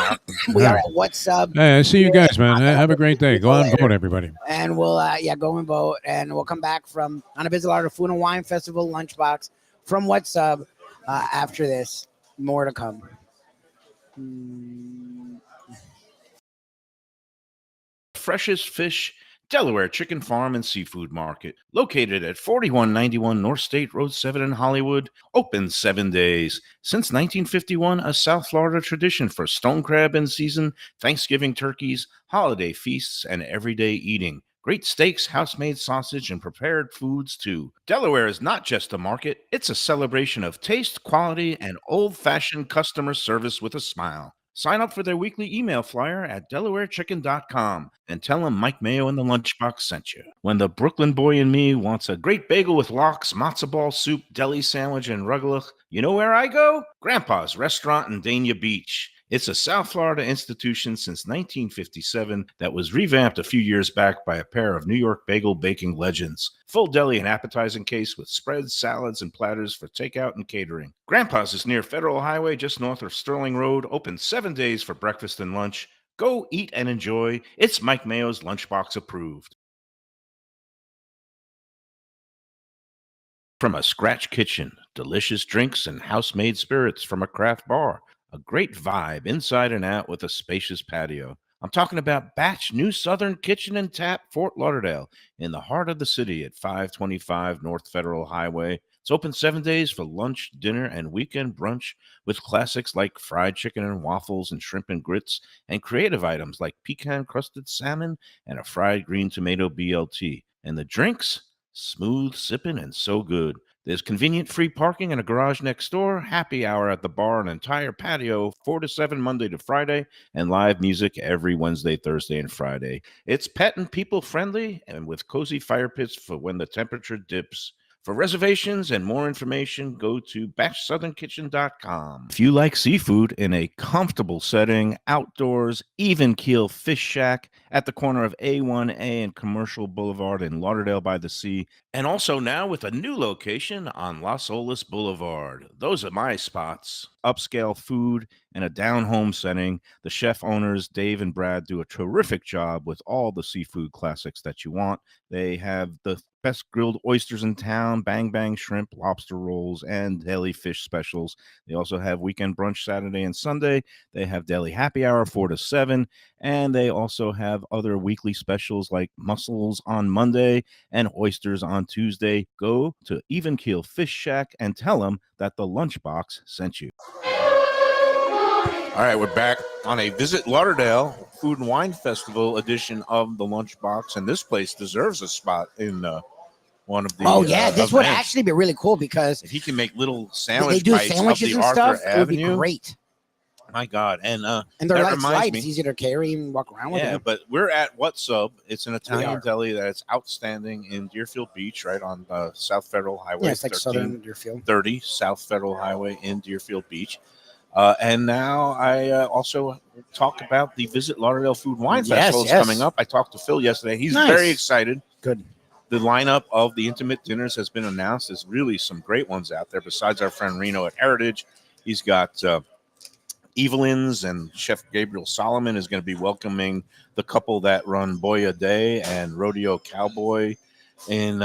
We are Right. at What's Up, Hey, I see you guys, man. Have a great day. Go out and vote, everybody. and we'll go and vote, and we'll come back from on a visit to Food and Wine Festival Lunchbox from What's Up after this. More to come. Freshest Fish Delaware Chicken Farm and Seafood Market, located at 4191 North State Road 7 in Hollywood, open 7 days. Since 1951, a South Florida tradition for stone crab in season, Thanksgiving turkeys, holiday feasts, and everyday eating. Great steaks, house-made sausage, and prepared foods, too. Delaware is not just a market, it's a celebration of taste, quality, and old-fashioned customer service with a smile. Sign up for their weekly email flyer at DelawareChicken.com and tell them Mike Mayo and the Lunchbox sent you. When the Brooklyn boy in me wants a great bagel with lox, matzo ball soup, deli sandwich, and rugelach, you know where I go? Grandpa's Restaurant in Dania Beach. It's a South Florida institution since 1957 that was revamped a few years back by a pair of New York bagel baking legends. Full deli and appetizing case with spreads, salads, and platters for takeout and catering. Grandpa's is near Federal Highway, just north of Sterling Road, open 7 days for breakfast and lunch. Go eat and enjoy. It's Mike Mayo's Lunchbox approved. From a scratch kitchen, delicious drinks and house-made spirits from a craft bar. A great vibe inside and out with a spacious patio. I'm talking about Batch New Southern Kitchen and Tap, Fort Lauderdale, in the heart of the city at 525 North Federal Highway. It's open 7 days for lunch, dinner, and weekend brunch with classics like fried chicken and waffles and shrimp and grits, and creative items like pecan-crusted salmon and a fried green tomato BLT. And the drinks? Smooth sipping and so good. There's convenient free parking and a garage next door, happy hour at the bar, an entire patio, 4 to 7 Monday to Friday, and live music every Wednesday, Thursday, and Friday. It's pet and people friendly and with cozy fire pits for when the temperature dips. For reservations and more information, go to batchsouthernkitchen.com. If you like seafood in a comfortable setting, outdoors, even keel fish shack at the corner of A1A and Commercial Boulevard in Lauderdale by the Sea, and also now with a new location on Las Olas Boulevard. Those are my spots. Upscale food and a down-home setting. The chef owners, Dave and Brad, do a terrific job with all the seafood classics that you want. They have the best grilled oysters in town, bang bang shrimp, lobster rolls, and deli fish specials. They also have weekend brunch Saturday and Sunday. They have deli happy hour 4 to 7, and they also have other weekly specials like mussels on Monday and oysters on Tuesday. Go to Even Keel Fish Shack and tell them that the Lunchbox sent you. All right, we're back on a Visit Lauderdale Food and Wine Festival edition of the Lunchbox, and this place deserves a spot in one of the. Oh yeah, this would events. actually be really cool because If he can make little they sandwich do bites sandwiches of and the Arthur stuff. It would be Avenue. great. My God, and they're that like reminds slides, me. easy to carry and walk around with. Yeah, them. but we're at What Sub. It's an Italian are. deli that's outstanding in Deerfield Beach, right on South Federal Highway. Yeah, it's like Southern Deerfield. 1330 South Federal Highway in Deerfield Beach. And now I also talk about the Visit Lauderdale Food Wine Festival that's coming up. I talked to Phil yesterday. He's very excited. Good. The lineup of the intimate dinners has been announced. There's really some great ones out there. Besides our friend Reno at Heritage, he's got Evelyn's, and Chef Gabriel Solomon is going to be welcoming the couple that run Boya Day and Rodeo Cowboy in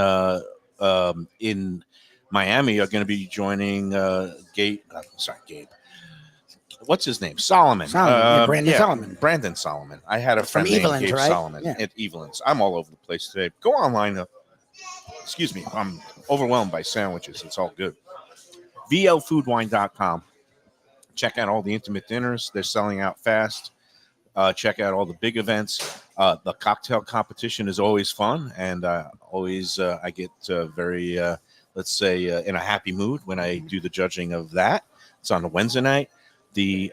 Miami are going to be joining Gabe. What's his name? Solomon. Brandon Solomon. Brandon Solomon. I had a friend named Evelyn's, Gabe right? Solomon at Evelyn's. I'm all over the place today. Go online. Excuse me. I'm overwhelmed by sandwiches. It's all good. VLFoodWine.com. Check out all the intimate dinners. They're selling out fast. Check out all the big events. The cocktail competition is always fun, and always I get very, let's say, in a happy mood when I do the judging of that. It's on a Wednesday night. The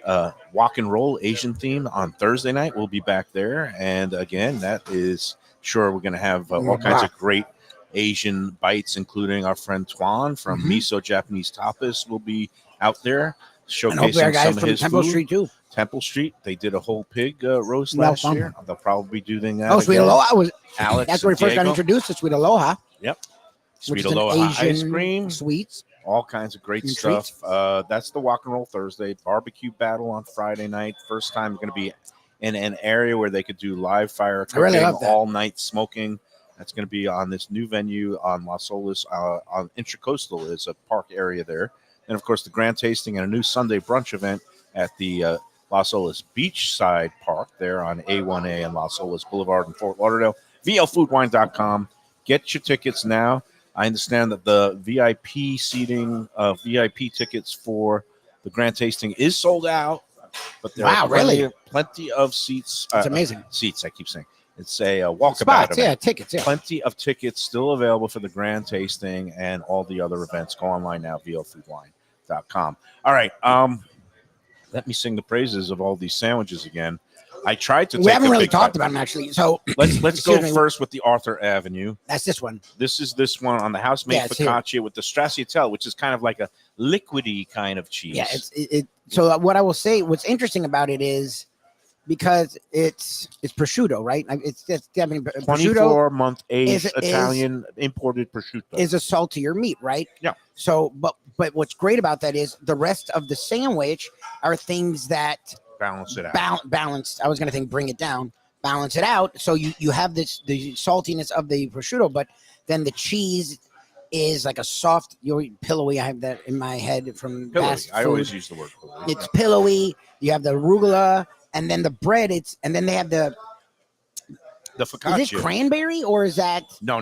Walk and Roll Asian theme on Thursday night. We'll be back there, and again, that is sure we're going to have all kinds of great Asian bites, including our friend Tuan from Miso Japanese Tapas will be out there showcasing some of his Temple food. Street too. Temple Street, they did a whole pig roast last year. They'll probably be doing that. Sweet again. Aloha was. Alex That's where he first got Diego. introduced to Sweet Aloha. Yep. Which Sweet is an Aloha ice Asian cream, sweets. all kinds of great And stuff. treats. That's the Walk and Roll Thursday. Barbecue battle on Friday night. First time going to be in an area where they could do live fire I really cooking, love that. all night smoking. That's going to be on this new venue on Las Olas, on Intracoastal is a park area there. And, of course, the grand tasting and a new Sunday brunch event at the Las Olas Beachside Park there on A1A and Las Olas Boulevard in Fort Lauderdale. VLFoodWine.com. Get your tickets now. I understand that the VIP seating, VIP tickets for the grand tasting is sold out. But there are plenty of seats. It's amazing. Seats, I keep saying. It's a walkabout Spots, event. yeah, tickets, yeah. Plenty of tickets still available for the grand tasting and all the other events. Go online now, VLFoodWine.com. All right. Let me sing the praises of all these sandwiches again. I tried to. We haven't really talked about them actually. So let's go first with the Arthur Avenue. That's this one. This is this one on the house-made focaccia with the stracciatelle, which is kind of like a liquidy kind of cheese. Yeah, so what I will say, what's interesting about it is because it's prosciutto, right? It's 24-month aged Italian imported prosciutto is a saltier meat, right? Yeah. So, but what's great about that is the rest of the sandwich are things that balance it out. Balanced. I was going to think bring it down, balance it out. So you have the saltiness of the prosciutto, but then the cheese is like a soft, pillowy. I have that in my head from fast food. I always use the word pillowy. It's pillowy. You have the arugula, and then the bread. And then they have the focaccia. Is it cranberry or is that? No.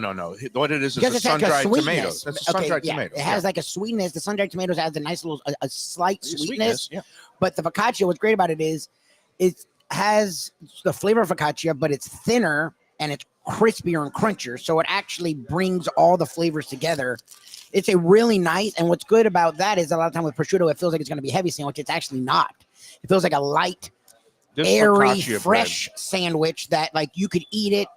What it is a sun-dried tomatoes. That's a sun-dried tomato. It has like a sweetness. The sun-dried tomatoes has a nice little, a slight sweetness. Yeah. But the focaccia, what's great about it is it has the flavor of focaccia, but it's thinner and it's crispier and crunchier. So it actually brings all the flavors together. It's a really nice, and what's good about that is a lot of time with prosciutto, it feels like it's going to be a heavy sandwich. It's actually not. It feels like a light, airy, fresh sandwich that like you could eat it,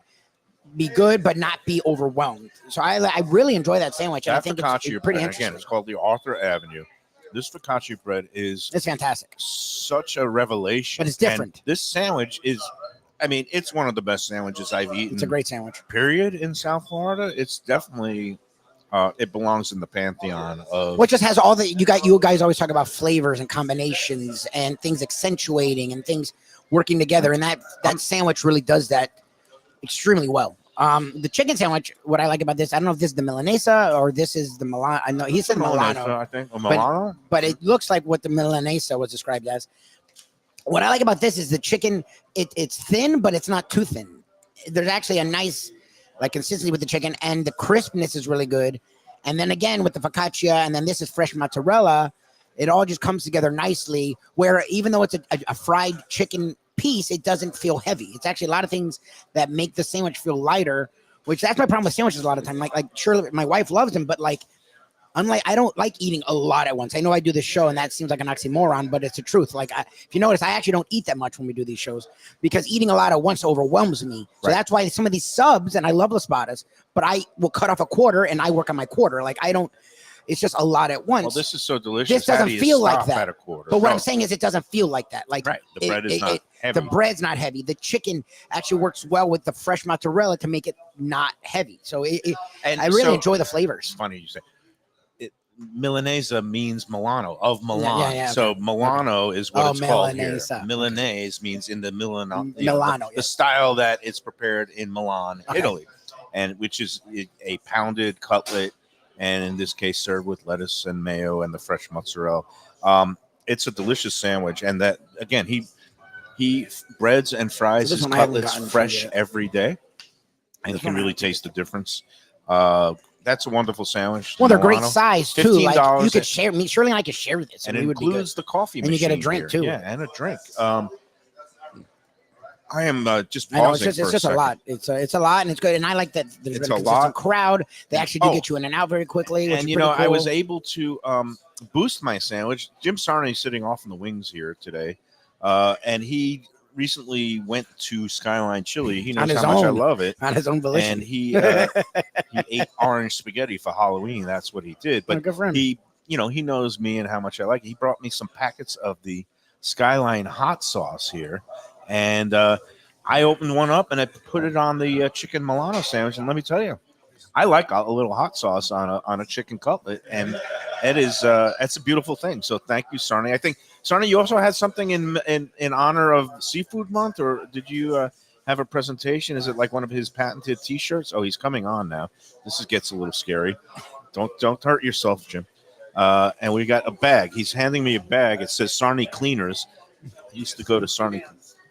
be good, but not be overwhelmed. So I really enjoy that sandwich. And I think it's pretty interesting. Again, it's called the Arthur Avenue. This focaccia bread it's fantastic. Such a revelation. But it's different. And this sandwich is, it's one of the best sandwiches I've eaten. It's a great sandwich. Period in South Florida. It's definitely, it belongs in the pantheon of. What just has all the, you guys always talk about flavors and combinations and things accentuating and things working together. And that sandwich really does that extremely well. The chicken sandwich, what I like about this, I don't know if this is the Milanesa or this is the Milano. I know he said Milano, I think. Or Milano? but it looks like what the Milanesa was described as. What I like about this is the chicken, it's thin, but it's not too thin. There's actually a nice like consistency with the chicken, and the crispness is really good. And then again with the focaccia, and then this is fresh mozzarella. It all just comes together nicely, where even though it's a fried chicken piece, it doesn't feel heavy. It's actually a lot of things that make the sandwich feel lighter, which that's my problem with sandwiches a lot of time. Like Shirley, my wife loves them, but like, unlike, I don't like eating a lot at once. I know I do this show and that seems like an oxymoron, but it's the truth. Like if you notice, I actually don't eat that much when we do these shows because eating a lot at once overwhelms me. So that's why some of these subs, and I love Las Espadas, but I will cut off a quarter and I work on my quarter. Like I don't, it's just a lot at once. Well, this is so delicious. This doesn't feel like that. At a quarter? But what I'm saying is it doesn't feel like that. Like the bread is not heavy. The bread's not heavy. The chicken actually works well with the fresh mozzarella to make it not heavy. So I really enjoy the flavors. It's funny you say. Milanese means Milano, of Milan. Yeah, so Milano is what it's called here. Milanese. Milanese means in the Milano, Milano, the style that it's prepared in Milan, Italy, and which is a pounded cutlet, and in this case served with lettuce and mayo and the fresh mozzarella. It's a delicious sandwich, and that again he breads and fries his cutlets fresh every day, and you can really taste the difference. That's a wonderful sandwich. Well, they're great size too. Like you could share. Me, Shirley and I could share this, and it includes the coffee and machine. You get a drink too. Yeah, and a drink. I am just pausing. I know, it's just a lot. It's a lot, and it's good. And I like that there's been a consistent crowd. They actually do get you in and out very quickly. And you know, cool. I was able to boost my sandwich. Jim Sarney's sitting off in the wings here today, and he recently went to Skyline Chili. He knows how much I love it. On his own volition. And he ate orange spaghetti for Halloween. That's what he did. But he knows me and how much I like it. He brought me some packets of the Skyline hot sauce here. And I opened one up and I put it on the chicken Milano sandwich. And let me tell you, I like a little hot sauce on a chicken cutlet, and that's a beautiful thing. So thank you, Sarney. I think Sarney, you also had something in honor of Seafood Month, or did you have a presentation? Is it like one of his patented T-shirts? Oh, he's coming on now. This gets a little scary. Don't hurt yourself, Jim. And we got a bag. He's handing me a bag. It says Sarney Cleaners. I used to go to Sarney.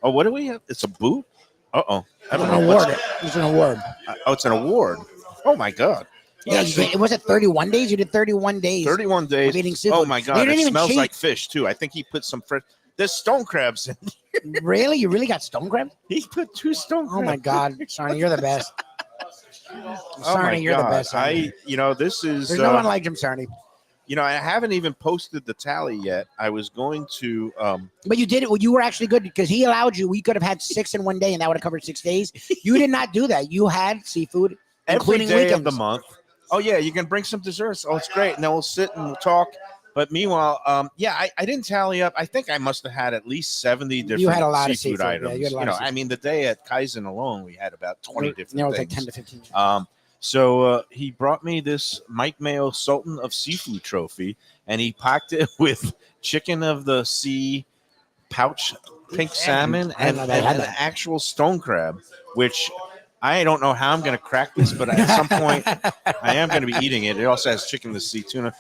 Oh, what do we have? It's a boot. I don't know. Award. It's an award. It's an award. Oh my God! Yeah, it was 31 days. You did 31 days. 31 days. Of eating seafood. Oh my God! It smells like fish too. I think he put some fresh. There's stone crabs in here. Really? You really got stone crabs? He put 2 stone crabs. Oh my God, Sarney, you're the best. Sarney, you're the best. This is. There's no one like Jim Sarney. I haven't even posted the tally yet. I was going to. But you did it. Well, you were actually good because he allowed you. We could have had 6 in one day, and that would have covered 6 days. You did not do that. You had seafood, including every day weekends. of the month. Oh yeah, you can bring some desserts. Oh, it's great. And then we'll sit and we'll talk. But meanwhile, I didn't tally up. I think I must have had at least 70 different you had a lot seafood of seafood items. Yeah, you had a lot of seafood. I mean, the day at Kaizen alone, we had about 20 different things. It was like 10 to 15. So he brought me this Mike Mayo Sultan of Seafood trophy, and he packed it with chicken of the sea, pouch pink salmon, and an actual stone crab, which I don't know how I'm going to crack this, but at some point I am going to be eating it. It also has chicken of the sea tuna.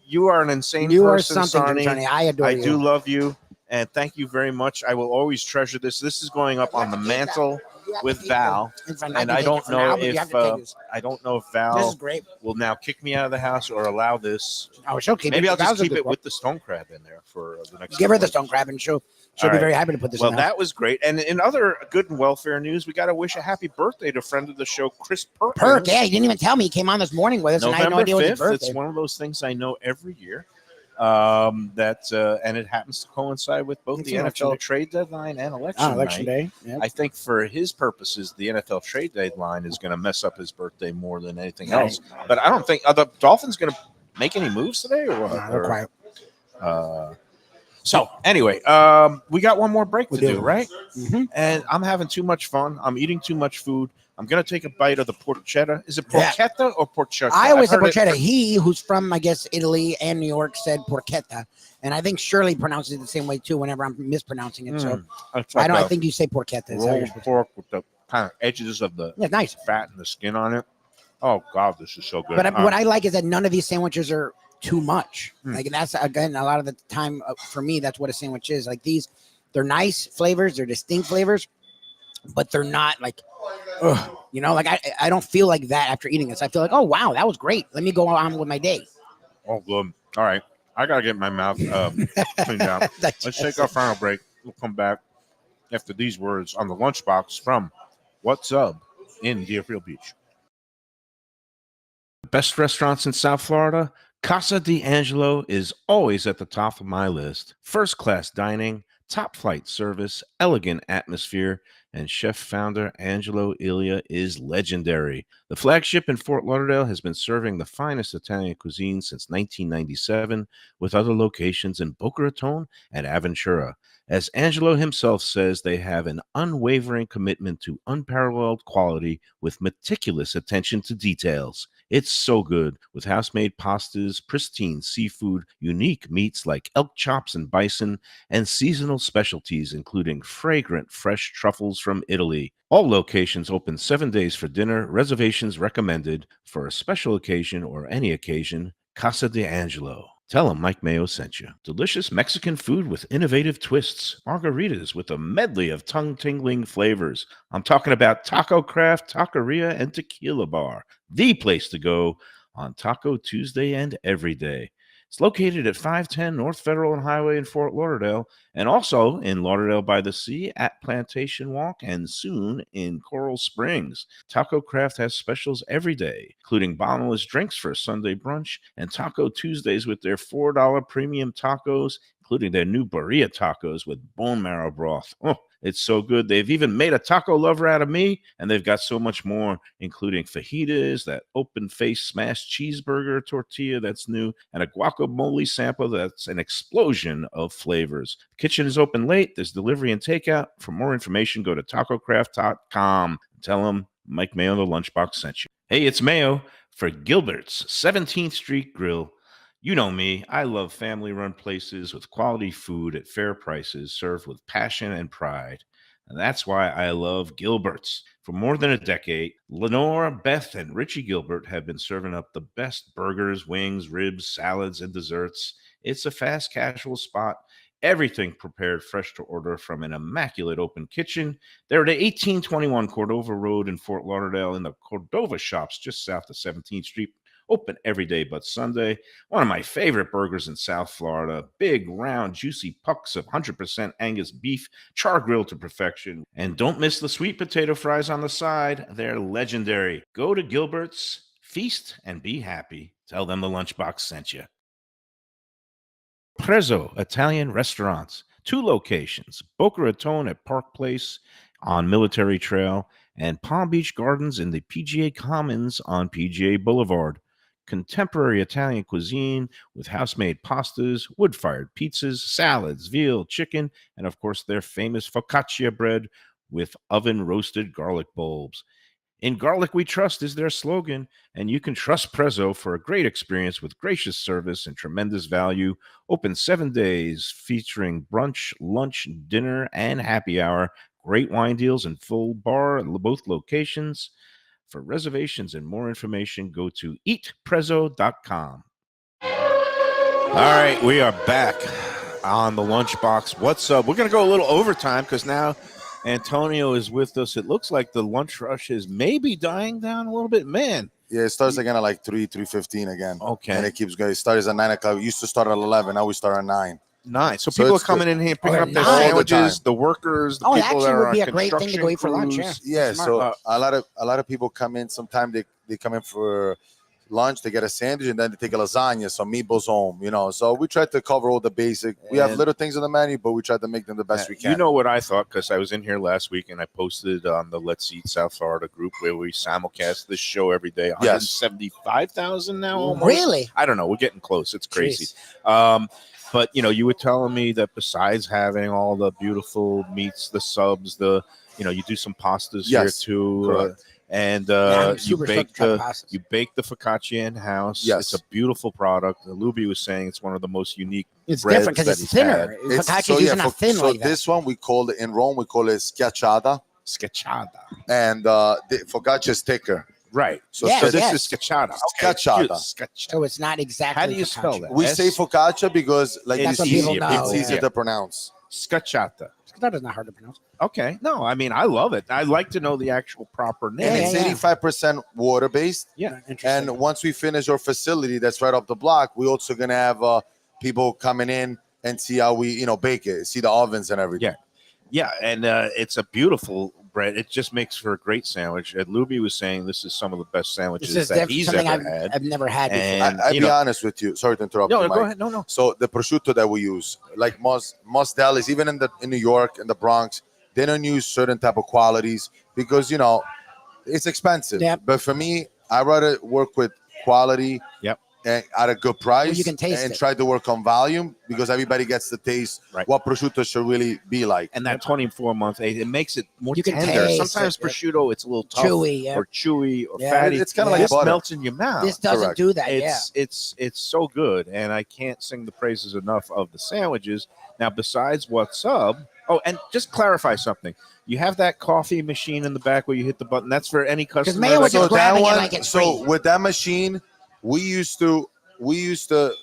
You are an insane person, are something, Sarney. I adore you. I do love you, and thank you very much. I will always treasure this. This is going up on the mantle with Val, and I don't know if Val will now kick me out of the house or allow this. Oh, she'll keep Maybe it. I'll just keep it with the stone crab in there for the next. Give her the stone crab, and she'll be very happy to put this. Well, that was great. And in other good and welfare news, we got to wish a happy birthday to a friend of the show, Chris Perkins. Yeah, he didn't even tell me. He came on this morning with us, and I had no idea it was his birthday. It's one of those things I know every year. And it happens to coincide with both the NFL trade deadline and election day. Yep. I think for his purposes, the NFL trade deadline is going to mess up his birthday more than anything else. But I don't think are the Dolphins going to make any moves today or what? No, they're quiet. So anyway, we got one more break to do, right? Mm-hmm. And I'm having too much fun. I'm eating too much food. I'm going to take a bite of the porchetta. Is it porchetta or porchetta? I always say porchetta. He, who's from, I guess, Italy and New York, said porchetta. And I think Shirley pronounces it the same way, too, whenever I'm mispronouncing it. So I think you say porchetta. Rolled pork with the kind of edges of the Yeah, nice. fat and the skin on it. Oh God, this is so good. But what I like is that none of these sandwiches are too much. Like that's again a lot of the time for me. That's what a sandwich is. Like these, they're nice flavors. They're distinct flavors, but they're not like, ugh, you know. Like I don't feel like that after eating this. I feel like, oh wow, that was great. Let me go on with my day. Oh, good. All right, I gotta get my mouth cleaned out. Let's take our final break. We'll come back after these words on the Lunchbox from What's Up in Deerfield Beach. Best restaurants in South Florida? Casa D'Angelo is always at the top of my list. First class dining, top flight service, elegant atmosphere, and chef founder Angelo Ilia is legendary. The flagship in Fort Lauderdale has been serving the finest Italian cuisine since 1997, with other locations in Boca Raton and Aventura. As Angelo himself says, they have an unwavering commitment to unparalleled quality with meticulous attention to details. It's so good, with house-made pastas, pristine seafood, unique meats like elk chops and bison, and seasonal specialties including fragrant fresh truffles from Italy. All locations open 7 days for dinner. Reservations recommended for a special occasion or any occasion. Casa D'Angelo. Tell them Mike Mayo sent you. Delicious Mexican food with innovative twists. Margaritas with a medley of tongue-tingling flavors. I'm talking about Taco Craft, Taqueria, and Tequila Bar. The place to go on Taco Tuesday and every day. It's located at 510 North Federal and Highway in Fort Lauderdale, and also in Lauderdale by the Sea at Plantation Walk, and soon in Coral Springs. Taco Craft has specials every day, including bottomless drinks for a Sunday brunch, and Taco Tuesdays with their $4 premium tacos, including their new burrito tacos with bone marrow broth. Oh, it's so good. They've even made a taco lover out of me, and they've got so much more, including fajitas, that open-faced smashed cheeseburger tortilla that's new, and a guacamole sample that's an explosion of flavors. The kitchen is open late. There's delivery and takeout. For more information, go to tacocraft.com. Tell them Mike Mayo, the Lunchbox, sent you. Hey, it's Mayo for Gilbert's 17th Street Grill. You know me, I love family-run places with quality food at fair prices served with passion and pride. And that's why I love Gilbert's. For more than a decade, Lenore, Beth, and Richie Gilbert have been serving up the best burgers, wings, ribs, salads, and desserts. It's a fast casual spot. Everything prepared fresh to order from an immaculate open kitchen. They're at 1821 Cordova Road in Fort Lauderdale in the Cordova Shops just south of 17th Street. Open every day but Sunday. One of my favorite burgers in South Florida. Big, round, juicy pucks of 100% Angus beef, char grilled to perfection. And don't miss the sweet potato fries on the side. They're legendary. Go to Gilbert's, feast, and be happy. Tell them the Lunchbox sent you. Prezzo Italian Restaurants. 2 locations. Boca Raton at Park Place on Military Trail, and Palm Beach Gardens in the PGA Commons on PGA Boulevard. Contemporary Italian cuisine with house-made pastas, wood-fired pizzas, salads, veal, chicken, and of course their famous focaccia bread with oven-roasted garlic bulbs. In garlic we trust is their slogan, and you can trust Prezzo for a great experience with gracious service and tremendous value. Open 7 days featuring brunch, lunch, dinner, and happy hour. Great wine deals and full bar at both locations. For reservations and more information, go to eatprezzo.com. All right, we are back on the Lunchbox. What's up? We're going to go a little overtime because now Antonio is with us. It looks like the lunch rush is maybe dying down a little bit. Man. Yeah, it starts again at like 3:15 again. Okay. And it keeps going. It starts at 9 o'clock. It used to start at 11. Now we start at 9. Nice. So So people are it's coming in here picking Oh, up their nice. sandwiches, the workers, the Oh, it people that actually are would be on a great thing to go eat for lunch. Yeah. construction Yeah, Smart. so a lot of people come in. Sometimes they come in for lunch, they get a sandwich, and then they take a lasagna, some meatballs home, you know. So we try to cover all the basic. We have And- little things on the menu, but we try to make them the best we can. You know what I thought, because I was in here last week and I posted on the Let's Eat South Florida group where we simulcast this show every day. Yes. 175,000 now almost. Really? I don't know. We're getting close. It's crazy. Jeez. But, you know, you were telling me that besides having all the beautiful meats, the subs, you do some pastas Yes, here too. correct. And I'm you super bake stoked to try the pastas. you bake the focaccia in house. Yes. It's a beautiful product. Lubie was saying it's one of the most unique. It's breads different because that it's he's thinner. had. Focaccia's usually not thin so like that. this one we call it in Rome. We call it schiacciata. Scacciata. and the focaccia is thicker. Right. So, Yes, so this yes. is scacciata. Scacciata. Scacciata. So it's not exactly. How do you focaccia. spell that? We say focaccia because like That's it's what people easier. know, It's yeah. easier to pronounce. Scacciata. That is not hard to pronounce. Okay. No, I mean, I love it. I like to know the actual proper name. And Yeah, it's 85% water based. Yeah. Interesting. And once we finish our facility that's right up the block, we also gonna have people coming in and see how we bake it, see the ovens and everything. Yeah, and it's a beautiful bread. It just makes for a great sandwich. And Lubie was saying this is some of the best sandwiches This is that he's something ever had. I've never had before. And I'll be honest with you. Sorry to interrupt. no, you, go Mike. ahead. No. So the prosciutto that we use, like most delis, even in New York and the Bronx, they don't use certain type of qualities because it's expensive. Yep. But for me, I rather work with quality. Yep. And at a good price, Well, you can taste and it. try to work on volume because everybody gets to taste Right. what prosciutto should really be like. And that 24-month age, it makes it more You can tender. taste Sometimes it, yeah. prosciutto, it's a little tough Chewy, yeah. or chewy or Yeah. fatty. It's kinda like this butter. melts in your mouth. This doesn't correct. do that. It's so good, and I can't sing the praises enough of the sandwiches. Now, besides what's up, and just clarify something. You have that coffee machine in the back where you hit the button. That's for any customer. Mayo was that- just grabbing it like it's so free. with that machine, we used to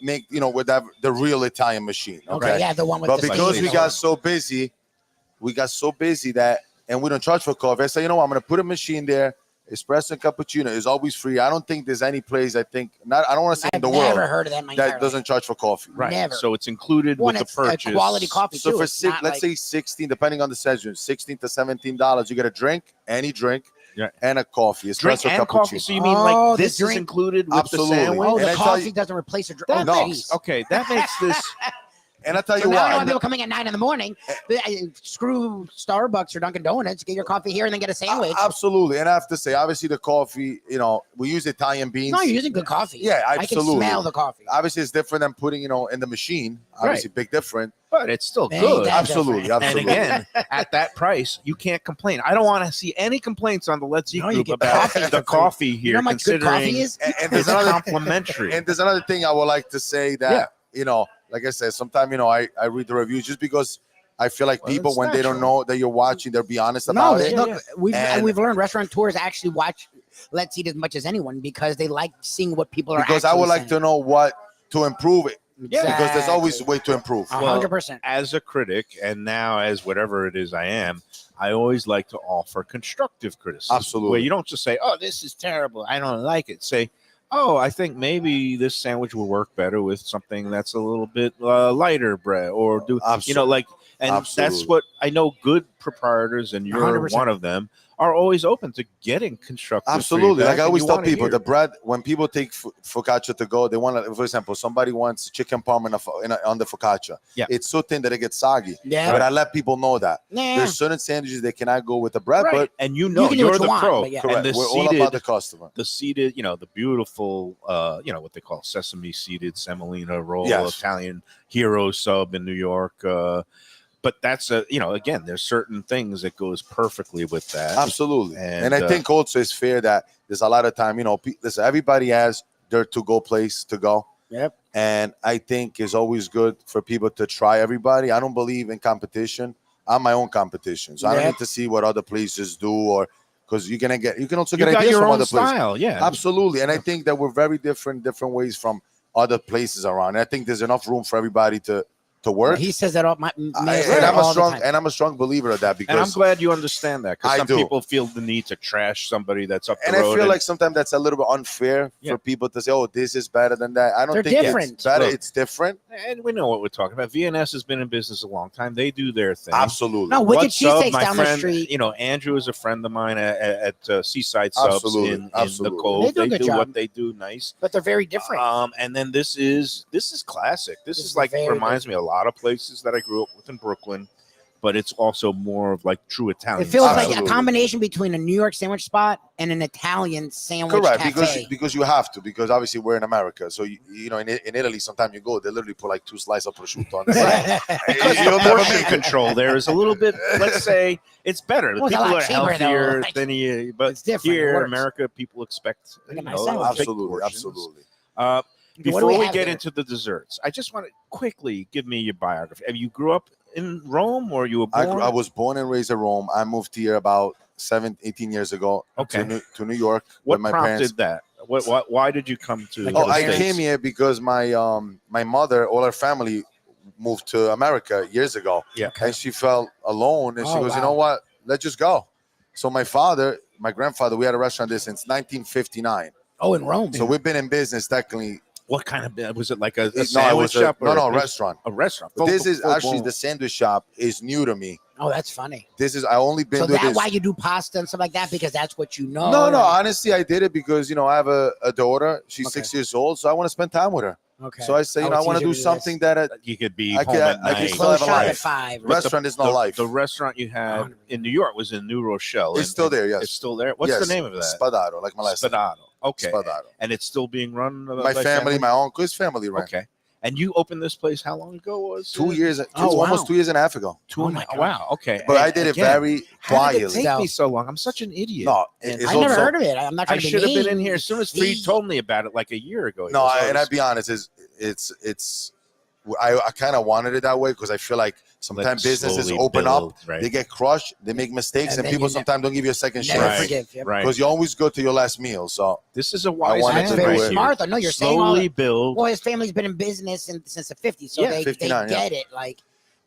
make with that the real Italian machine. Yeah. Okay. Yeah, the one with But the because steam. we got so busy that, and we don't charge for coffee. I said, I'm going to put a machine there. Espresso and cappuccino is always free. I don't think there's any place. I don't want to say in I've the never world heard of that. in my entire that doesn't charge for coffee. Right. Never. So it's included One, with it's the purchase. a quality coffee So too. for It's not let's say 16, depending on the session, $16 to $17, you get a drink, any drink, Yeah. and a coffee. Drink Espresso and cappuccino. coffee. So you mean Oh, like the this is drink- included with Absolutely. the sandwich? Oh, And the I tell coffee you- doesn't replace a drink. That No. makes okay. That makes this. And I tell So you now I what, want people coming at 9 a.m. Screw Starbucks or Dunkin' Donuts. Get your coffee here and then get a sandwich. absolutely. And I have to say, obviously, the coffee, we use Italian beans. No, you're using good coffee. Yeah, I can absolutely. smell the coffee. Obviously, it's different than putting, in the machine. Obviously, big different. But it's still Ain't good. that Absolutely, different. absolutely. And again, at that price, you can't complain. I don't want to see any complaints on the Let's Eat No, you group get about coffee for the free. coffee You here, know how much good considering coffee is? And it's there's another complimentary. and there's another thing I would like to say that like I said, sometimes I read the reviews just because I feel like Well, people it's when they don't natural. know that you're watching, they'll be honest No, about it. look, And- we've learned restaurateurs actually watch Let's Eat as much as anyone because they like seeing what people are. Because I would like to know what to improve it. Because there's always a way to improve. 100%. As a critic, and now as whatever it is I am, I always like to offer constructive criticism. Absolutely. Where you don't just say, "Oh, this is terrible. I don't like it." Say, "Oh, I think maybe this sandwich will work better with something that's a little bit lighter bread," or do and that's Absolutely. what I know. Good proprietors, and you're 100%. one of them, are always open to getting constructive. Absolutely. feedback, Like I and always you tell wanna people, hear the it. bread, when people take focaccia to go, they want to, for example, somebody wants chicken parm on the focaccia. Yeah. It's so thin that it gets soggy. Yeah. But I let people know that. Yeah. There's certain sandwiches that cannot go with the bread, Right. but And you You know, can do you're what you the want, pro. but yeah. correct. And the We're all seated, about the customer. the seeded, the beautiful, what they call sesame seeded semolina roll, Yes. Italian hero sub in New York. But that's again, there's certain things that goes perfectly with that. Absolutely. And, And I think also it's fair that there's a lot of time, listen, everybody has their to-go place to go. Yep. And I think it's always good for people to try everybody. I don't believe in competition. I'm my own competition. So I don't Yep. need to see what other places do or because you can also You get got ideas your from own other places. style, yeah. Absolutely. And I think that we're very different ways from other places around. And I think there's enough room for everybody to work. He says that all my And I'm a strong believer of that And I'm because glad you understand that because I some do. people feel the need to trash somebody that's up the and road. I feel like sometimes that's a little bit unfair Yeah. for people to say, "Oh, this is better than that." I don't They're think different. it's better. Look. It's different. and we know what we're talking about. VNS has been in business a long time. They do their thing. Absolutely. No, Wicked What's up, Cheesesteaks my down friend? the street. Andrew is a friend of mine at Seaside Subs Absolutely, in absolutely. the Cove. They do a They good do job. what they do nice. But they're very different. And then this is classic. This This is is like very reminds me a lot of places that I grew up with in Brooklyn, but it's also more of like true Italian. It feels like Absolutely. a combination between a New York sandwich spot and an Italian sandwich Correct, cafe. because you have to, because obviously we're in America. So in Italy, sometimes you go, they literally put like 2 slices of prosciutto on the side. because You'll the never portion make it. control there is a little bit. Let's say it's better. Well, it's a People lot are cheaper, though. healthier Like, than you. But it's different. It here in works. America, people expect Look at my big sandwich. Absolutely, portions. absolutely. What do Before we have get here? into the desserts, I just want to quickly give me your biography. I mean, you grew up in Rome, or you were I, born? I was born and raised in Rome. I moved here about 18 years ago Okay. to New York What with my prompted parents. that? Why did you come to? Like the Oh, I States? came here because my mother, all her family moved to America years ago. Yeah. And she felt alone, and she Oh, goes, you wow. know what? Let's just go. So my grandfather, we had a restaurant there since 1959. Oh, in Rome. So we've been in business technically. What kind of was it? Like a No, it sandwich was shop? no, or no, a restaurant. A restaurant. This is Full actually blown. the sandwich shop is new to me. Oh, that's funny. I only been So to that's this. why you do pasta and stuff like that, because that's what you know. No, and- honestly, I did it because I have a daughter. She's Okay. 6 years old, so I want to spend time with her. Okay. So I say, Oh, I it's want to easier do this. something that You could be I home could- at I could night. still Close have a shop life. at 5. But restaurant is not the, life. The restaurant you had 100%. in New York was in New Rochelle. It's still there, yes. It's still there. What's Yes, the name of that? Spadaro, like my last name. Spadaro. Okay. Spadaro. And it's still being run My by family, my uncle, his family ran. Okay. And you opened this place how long ago was 2 it? years, Oh, wow. almost 2 years and a half ago. Two and my a- God. Wow. Okay. But And I did it again, very how did it quietly. take me so long? I'm such an idiot. No, And it's I never also- heard of it. I'm not I trying to should have been in mean. here as soon as Freed told me about it like a year ago. He No, goes, and "Oh, I'd be honest, it's I kind of wanted it that way because I feel like sometimes Let it businesses slowly open build, up, right. they get crushed, they make mistakes, And and then people you sometimes don't give you a second Never chance forgive. Yep. right. because you always go to your last meal. So This is a wise wanted That's to man do very it. right smart. here. Though. No, you're saying all. Slowly build. Well, his family's been in business since the 50s, so Yeah, they 59, yeah. get it. Like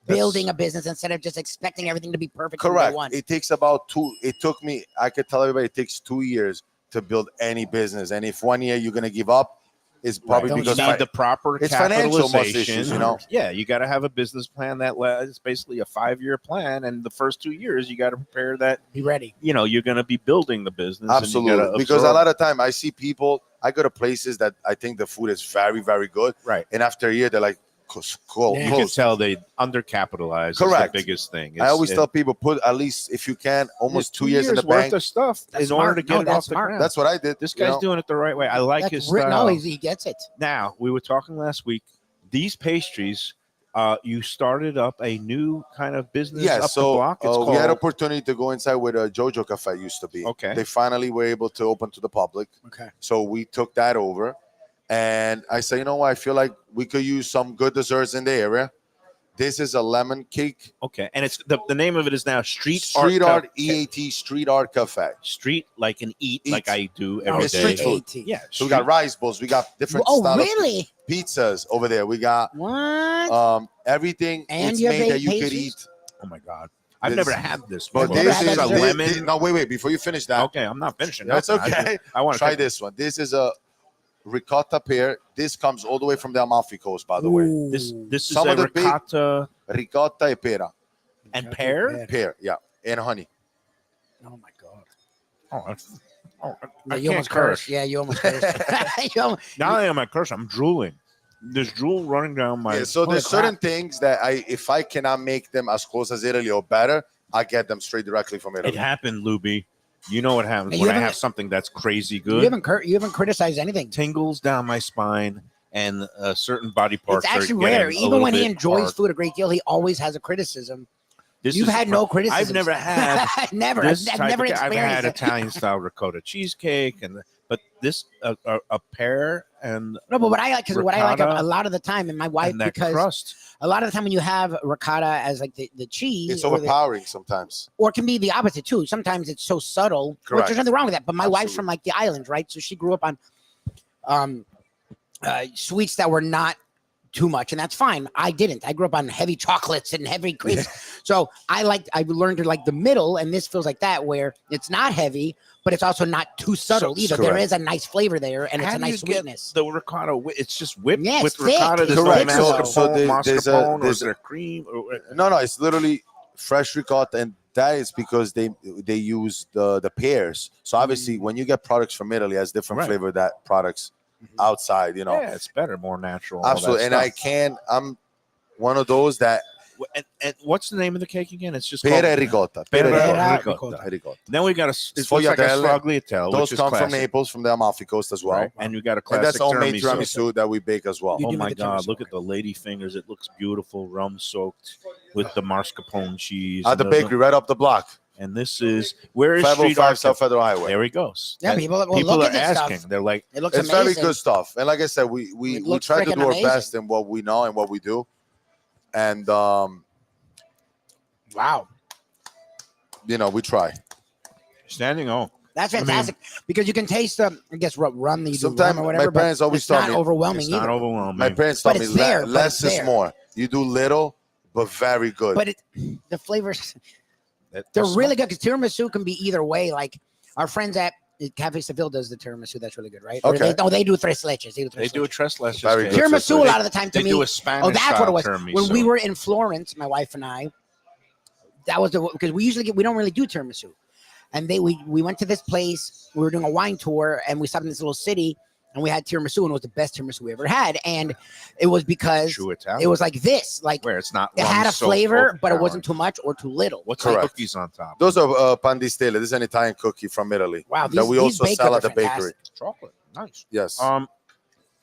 That's- building a business instead of just expecting everything to be perfect from day correct. one. It takes about it took me, I could tell everybody it takes 2 years to build any business. And if 1 year you're going to give up, it's probably Don't because you need the proper it's financial most capitalization. issues, Yeah, you got to have a business plan that it's basically a 5-year plan, and the first 2 years you got to prepare that Be ready. you're going to be building the business. Absolutely. and you gotta Because a absorb- lot of time I see people, I go to places that I think the food is very, very good. Right. And after a year, they're like, cool, Yeah. you can close. tell they undercapitalized. Correct. Is the biggest thing. I always It's- tell people, put at least, if you can, almost 2 years in the worth bank. of stuff That's in order smart. to get No, it that's off the smart. ground. That's what I did. This you guy's know? doing it the right way. I like his That's style. no, he gets it. Now, we were talking last week. These pastries, you started up a new kind of business Yeah, up the so block. It's we had called opportunity to go inside where Jojo Cafe used to be. Okay. They finally were able to open to the public. Okay. So we took that over. And I said, you know what? I feel like we could use some good desserts in the area. This is a lemon cake. okay, and it's the name of it is now Street Street Art Art, EAT, Street Art Cafe. Street like an eat, Eat. like I do Oh, every it's day. street food. AT. Yeah, So we got rice bowls. We got different Oh, style really? of pizzas over there. We got What? everything And it's you have made that baked you could pastries? eat. Oh my god, I've This- never had this. But before. never this had is that a dessert. lemon. no, wait. Before you finish that, Okay, I'm not finishing. that's nothing. okay. I want to Try this one. This is a ricotta pear. This comes all the way from the Amalfi Coast, by the way. Ooh. This is Some a of the big- ricotta Ricotta e pera. and pear. Pear, yeah. And honey. Oh my god. Oh, that's- oh, Yeah, I you can't almost curse. cursed. Yeah, you almost cursed. You almost- Now that I'm at curse, I'm drooling. There's drool running down my. Yeah, so Holy there's certain things that if I cannot make them as close as Italy or better, I get them straight directly from It Italy. happened, Lubie. You know what happens You when I haven't- have something that's crazy you good. haven't criticized anything. Tingles down my spine, and certain body parts. It's are actually getting rare. a Even little when he bit enjoys hard. food a great deal, he always has a criticism. This You've is had the no problem. criticism. I've never had never. this I've type never of cake. I've experienced had it. Italian style ricotta cheesecake, but this a pear and No, but what I like, because what I like ricotta a lot of the time, and my wife, and that because crust. a lot of the time when you have ricotta as like the cheese, It's or, overpowering sometimes. or it can be the opposite too. Sometimes it's so subtle. Which Correct. there's nothing wrong with that. But my wife's Absolutely. from like the islands, right? So she grew up on sweets that were not too much, and that's fine. I didn't. I grew up on heavy chocolates and heavy creams. So I learned to like the middle, and this feels like that, where it's not heavy, but it's also not too subtle So- either. There correct. is a nice flavor there, and it's How a do you nice get sweetness. The ricotta, it's just whipped Yeah, with it's thick. ricotta. There's Correct. no So- mascarpone, so there's a- mascarpone, or there's is there cream? Or, No, it's literally fresh ricotta, and that is because they use the pears. So obviously, when you get products from Italy, it has different Right. flavor that products outside. You know, yeah, it's better, more natural. all that absolutely. And stuff. I'm one of those that And what's the name of the cake again? It's just pera called ricotta. Pera Pera ricotta. ricotta. Then we got a It's looks like a sfogliatelle. sfogliatelle, Those which is come from classic, Naples, from the Amalfi Coast as well. right? And we got a And classic that's homemade tiramisu. tiramisu that we bake as well. You Oh do my make the God! tiramisu, Look at okay. the lady fingers. It looks beautiful, rum soaked with the mascarpone cheese. At the and bakery right up the block, And this is where is Street 505 Art? South Federal Highway. There he goes. Yeah, And people will people look are at this asking. stuff. They're like, It looks It's amazing. very good stuff. And like I said, we looks try to freaking do our amazing. best in what we know and what we do. And Wow. You know, we try. Standing O. That's fantastic because you can taste the, I guess, rum that you do Sometimes rum or whatever. my parents but always it's tell not me overwhelming It's not either. overwhelming. My parents But told me it's there, but less it's is there. more. You do little, but very good. But the flavors, That- they're that's really good because tiramisu can be either way. Like our friends at Cafe Seville does the tiramisu. That's really good, right? Or Okay. they do tres leches. They do a tres leches. Very cake. good. Tiramisu a lot of the time to They me. do a Spanish That's what it was. tiramisu. When we were in Florence, my wife and I, that was because we don't really do tiramisu. And we went to this place, we were doing a wine tour, and we stopped in this little city, and we had tiramisu, and it was the best tiramisu we ever had. And it was because True Italian. it was like this, like where it's not. it had a rum-soaked flavor, but it overpowering. wasn't too much or too little. What's the Correct. cookies on top? Those are pan di stelle. This is an Italian cookie from Italy Wow, that we these also bakers sell are at the bakery. fantastic. Chocolate. Nice. Yes.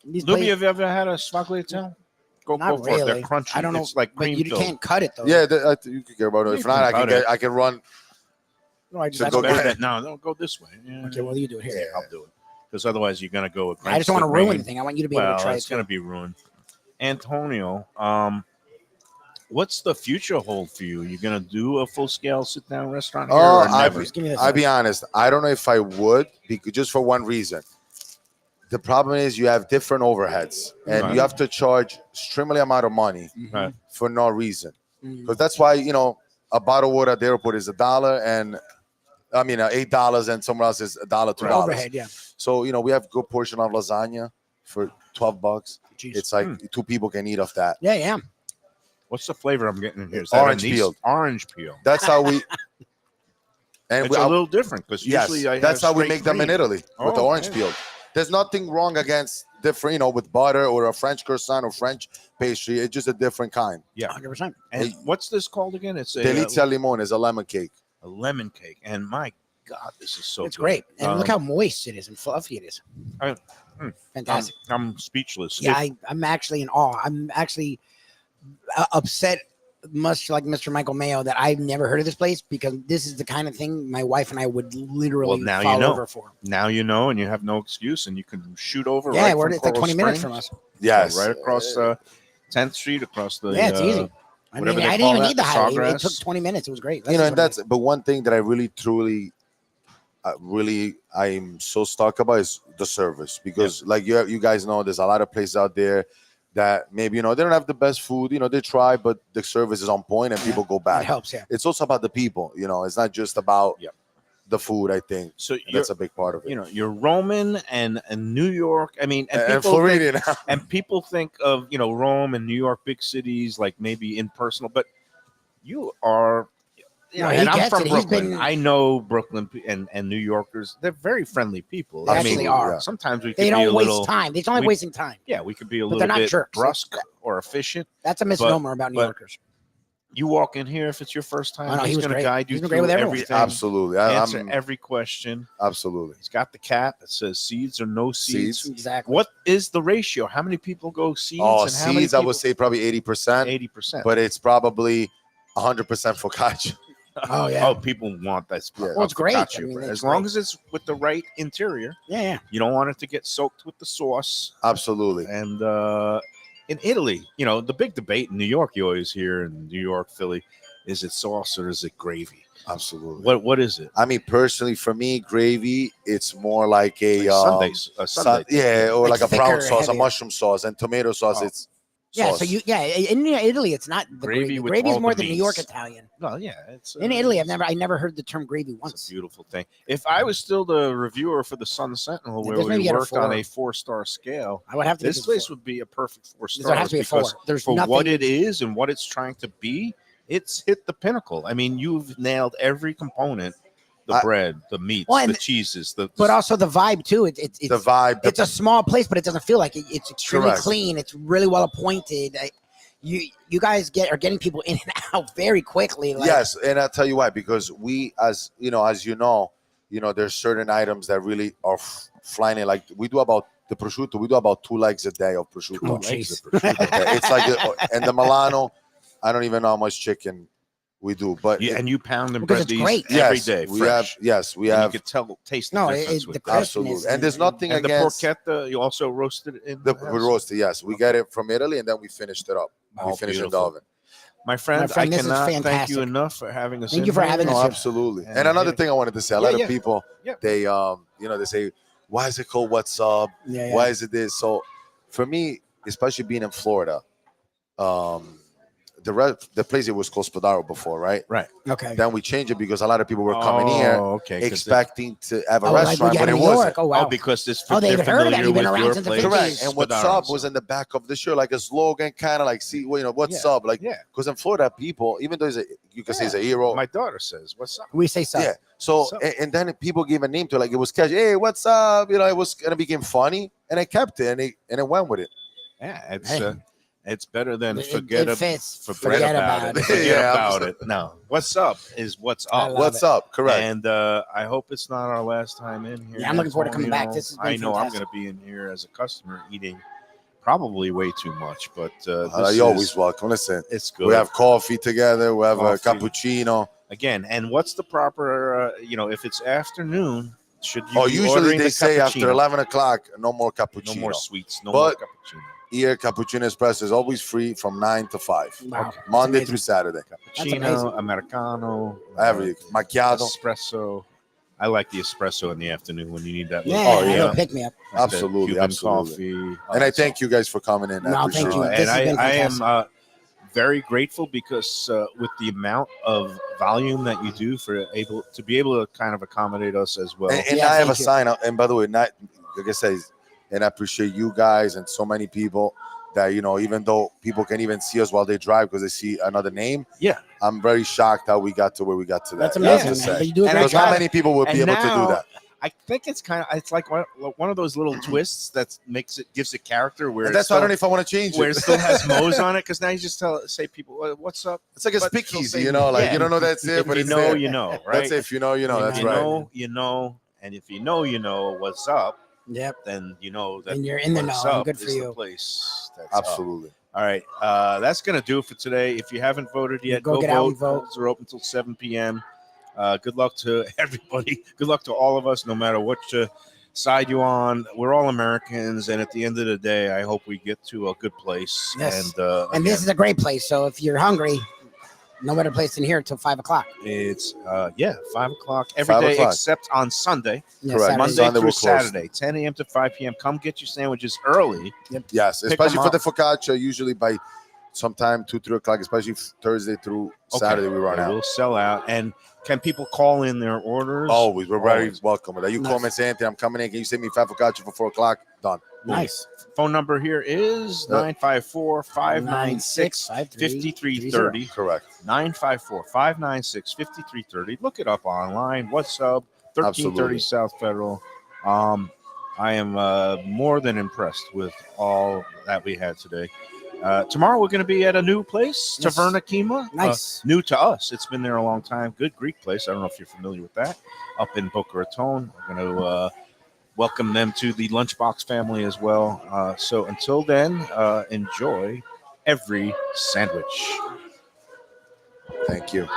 These Lubie, places- have you ever had a sbagliatelle? Go Not for it. They're really. crunchy. I don't know, It's like but cream you filled. can't cut it though. yeah, you can get about it. You If not, can cut I can run. No, I just, So that's go better. get Better than, no, go this way. Yeah. Okay, well you do it here. Yeah, I'll do it. Because otherwise you're gonna go with. I just don't want to ruin anything. I want you to be able to try it. It's gonna be ruined. Antonio, what's the future hold for you? You gonna do a full scale sit down restaurant here Oh, or never? Just give me this. I'll be honest. I don't know if I would, because just for one reason. The problem is you have different overheads, and Right. you have to charge extremely amount of money Right. for no reason. Mhm. Because that's why a bottle of water at the airport is $1, and I mean $8, and somewhere else is $1, $2. Overhead, yeah. So we have good portion of lasagna for $12. Jeez. It's like 2 people can eat off that. Yeah, yeah. What's the flavor I'm getting in here? Is that Orange anise? peel. Orange peel. That's how we. And It's a little different because yes, usually I that's have how we straight make them in cream. Italy with the Oh, orange okay. peel. There's nothing wrong against different, with butter or a French croissant or French pastry. It's just a different kind. Yeah. 100%. And what's this called again? It's a Delizia limone is a lemon cake. lemon cake. And my God, this is so It's good. great. And look Um, how moist it is and fluffy it is. Fantastic. I'm speechless. Yeah, I'm actually in awe. I'm actually upset, much like Mr. Michael Mayo, that I've never heard of this place because this is the kind of thing my wife and I would literally Well, now you fall know. over for. Now you know, and you have no excuse, and you can shoot over. Yeah, right we're from it's like Coral 20 minutes from Springs. us. Yes. So right across 10th Street, across the. Yeah, it's easy. I whatever mean, they I call didn't even that, need the highway. It Sawgrass. took 20 minutes. It was great. And that's but one thing that I really truly I'm so stuck about is the service, because like you guys know, there's a lot of places out there that maybe they don't have the best food, they try, but the service is on point and people go it back. helps. Yeah. It's also about the people, it's not just about the food. I think So that's a big part of it. you're Roman and New York. I mean, and And people Floridian. think, and people think of Rome and New York, big cities, like maybe impersonal, but you are. No, he and I'm gets from it. He's Brooklyn. been- I know Brooklyn and New Yorkers. They're very friendly people. They I actually mean, are. Sometimes we could They be a don't waste little. time. They don't like we- wasting time. Yeah, we could be a But little they're not bit jerks. brusque or efficient. That's a misnomer about New but- Yorkers. You walk in here if it's your first time. Oh, no, he he's was going to great. guide you He's been through great with everyone. everything. Absolutely. Answer I'm every question. absolutely. He's got the cat that says seeds or no seeds. Seeds. Exactly. What is the ratio? How many people go seeds? Oh, and how many seeds, I people- would say probably 80%, 80%. but it's probably 100% focaccia. Oh, yeah. Oh, people want that. Yeah. Well, it's great. focaccia I mean, bread. it's As long great. as it's with the right interior, Yeah, yeah. you don't want it to get soaked with the sauce. Absolutely. And in Italy, the big debate in New York, you always hear in New York, Philly, is it sauce or is it gravy? Absolutely. What is it? I mean, personally, for me, gravy, it's more like a Like Sunday. yeah, or It's like a brown thicker, sauce, a heavier. mushroom sauce, and tomato sauce. Oh. It's Yeah, sauce. so in Italy, it's not the Gravy gravy. with Gravy is all more the than New York meats. Italian. Well, yeah, it's In Italy, I never heard the term gravy It's once. a beautiful thing. If I was still the reviewer for the Sun Sentinel, Yeah, where this we maybe get a worked on 4. a 4-star scale, I would have to. this give it place 4. would be a perfect 4 There stars has to be a 4. because There's for nothing. what it is and what it's trying to be, it's hit the pinnacle. I mean, you've nailed every component: the bread, the meats, Well, and- the cheeses, but also the vibe too. It's the vibe. it's a small place, but it doesn't feel like it. It's extremely Correct. clean. It's really well appointed. You guys are getting people in and out very quickly. Like, Yes, and I'll tell you why. Because we, as you know, there's certain items that really are flying in. Like we do about the prosciutto. We do about 2 legs a day of prosciutto. 2 legs. It's like and the Milano. I don't even know how much chicken we do, but and you pound and Because bread it's these great. every yes, day. we fresh. we And have you could taste the No, difference the with that. crispness absolutely, and there's nothing And the against porchetta, you also roasted it in the house? roasted. Yes, we get it from Italy, and then we finished it up. Oh, We finished it in the beautiful. oven. My friend, friend, I this is cannot thank you fantastic. enough for having us. Thank in you for here. having No, us. absolutely. And, And another yeah. thing I wanted to say, a Yeah, lot yeah. of people, Yeah. they they say, why is it called What's Up? Yeah, Why is it this? So for me, especially being in Florida, the place it was called Spadaro before, right? Right. Okay. Then we changed it because a lot of people were coming here okay. 'Cause expecting to have a Oh, like restaurant, what you but had it in New wasn't. York. Oh, wow. because this. Oh, they've they're heard of that. familiar You've been with around your since the place. 50s. Correct. And What's Spadaro, Up was in the back of the shirt, like a slogan, kind of like, see, well, what's Yeah. up? Like, Yeah. because in Florida, people, even though you can say he's a hero. My daughter says, "What's up?" We say so. Yeah. So, What's up? and then people gave a name to it, like it was catchy. Hey, what's up? It was going to become funny. And I kept it and it went with it. Yeah, Hey. it's better than It forget fits. forget about it. Forget Yeah, about absolutely. it. No, what's up is what's I up. love What's it. up? Correct. And I hope it's not our last time in here. Yeah, I'm looking forward to coming back. Antonio. This has been I know I'm fantastic. going to be in here as a customer eating probably way too much, but You're always welcome. Listen, it's good. we have coffee together. We have a Coffee. cappuccino. Again, and what's the proper? If it's afternoon, should you? be Usually ordering they the say after cappuccino? 11 o'clock, no more cappuccino. No more sweets. No more But- cappuccino. Here, cappuccino espresso is always free from 9 to 5. Wow. That's Monday amazing. through Saturday. amazing. Cappuccino, Americano, Every macchiato. espresso. I like the espresso in the afternoon when you need that. Yeah, Oh, a yeah. little pick me up. Absolutely, Cuban absolutely. coffee. And I thank you guys for coming in. I No, appreciate thank you. it. This And has been I am fantastic. very grateful because with the amount of volume that you do to be able to kind of accommodate us as well. And Yeah, I have a thank you. sign up. And by the way, not like I said, and I appreciate you guys and so many people that, even though people can even see us while they drive because they see another name. Yeah. I'm very shocked how we got to where we got to that. That's That's amazing, to man. say. But you do a And great Because not job. many people would be And able to do now- that. I think it's like one of those little twists that gives it character where And it that's why I still, don't know if I want to change where it. it still has Moe's on it because now you just say people what's up. It's like a But speakeasy, they'll say- like yeah. you don't know that's it, If but you it's know, there. you know, right? That's it. If you know, you know. That's you right. know, you know, and if you know what's up, Yep. then you know that And you're in the what's know, and up good for is you. the place. That's up. Absolutely. All right, that's gonna do it for today. If you haven't voted yet, Go go get out vote. and vote. Polls are open until 7 p.m. Good luck to everybody. Good luck to all of us, no matter what side you're on. We're all Americans, and at the end of the day, I hope we get to a good place. Yes. And And this is a great place. So if you're hungry, no better place than here till 5 o'clock. it's 5 o'clock every 5 day o'clock. except on Sunday. Yeah, Correct. Saturday. Monday Sunday through we're closed. Saturday, 10 a.m. to 5 p.m. Come get your sandwiches early. Yes, Pick especially 'em for up. the focaccia. Usually by sometime 2-3 o'clock, especially Thursday through Saturday, we run It out. will sell out. And can people call in their orders? Always, we're very Always. welcome with that. You call Nice. me and say, Anthony, I'm coming in. Can you send me 5 focaccia for 4 o'clock? Done. Nice. Phone number here is 954-596-5330. Correct. 954-596-5330. Look it up online. What's up? 1330 Absolutely. South Federal. I am more than impressed with all that we had today. Tomorrow we're going to be at a new place, Yes. Taverna Kima. Nice. New to us. It's been there a long time. Good Greek place. I don't know if you're familiar with that. Up in Boca Raton. We're going to welcome them to the Lunchbox family as well. So until then, enjoy every sandwich. Thank you.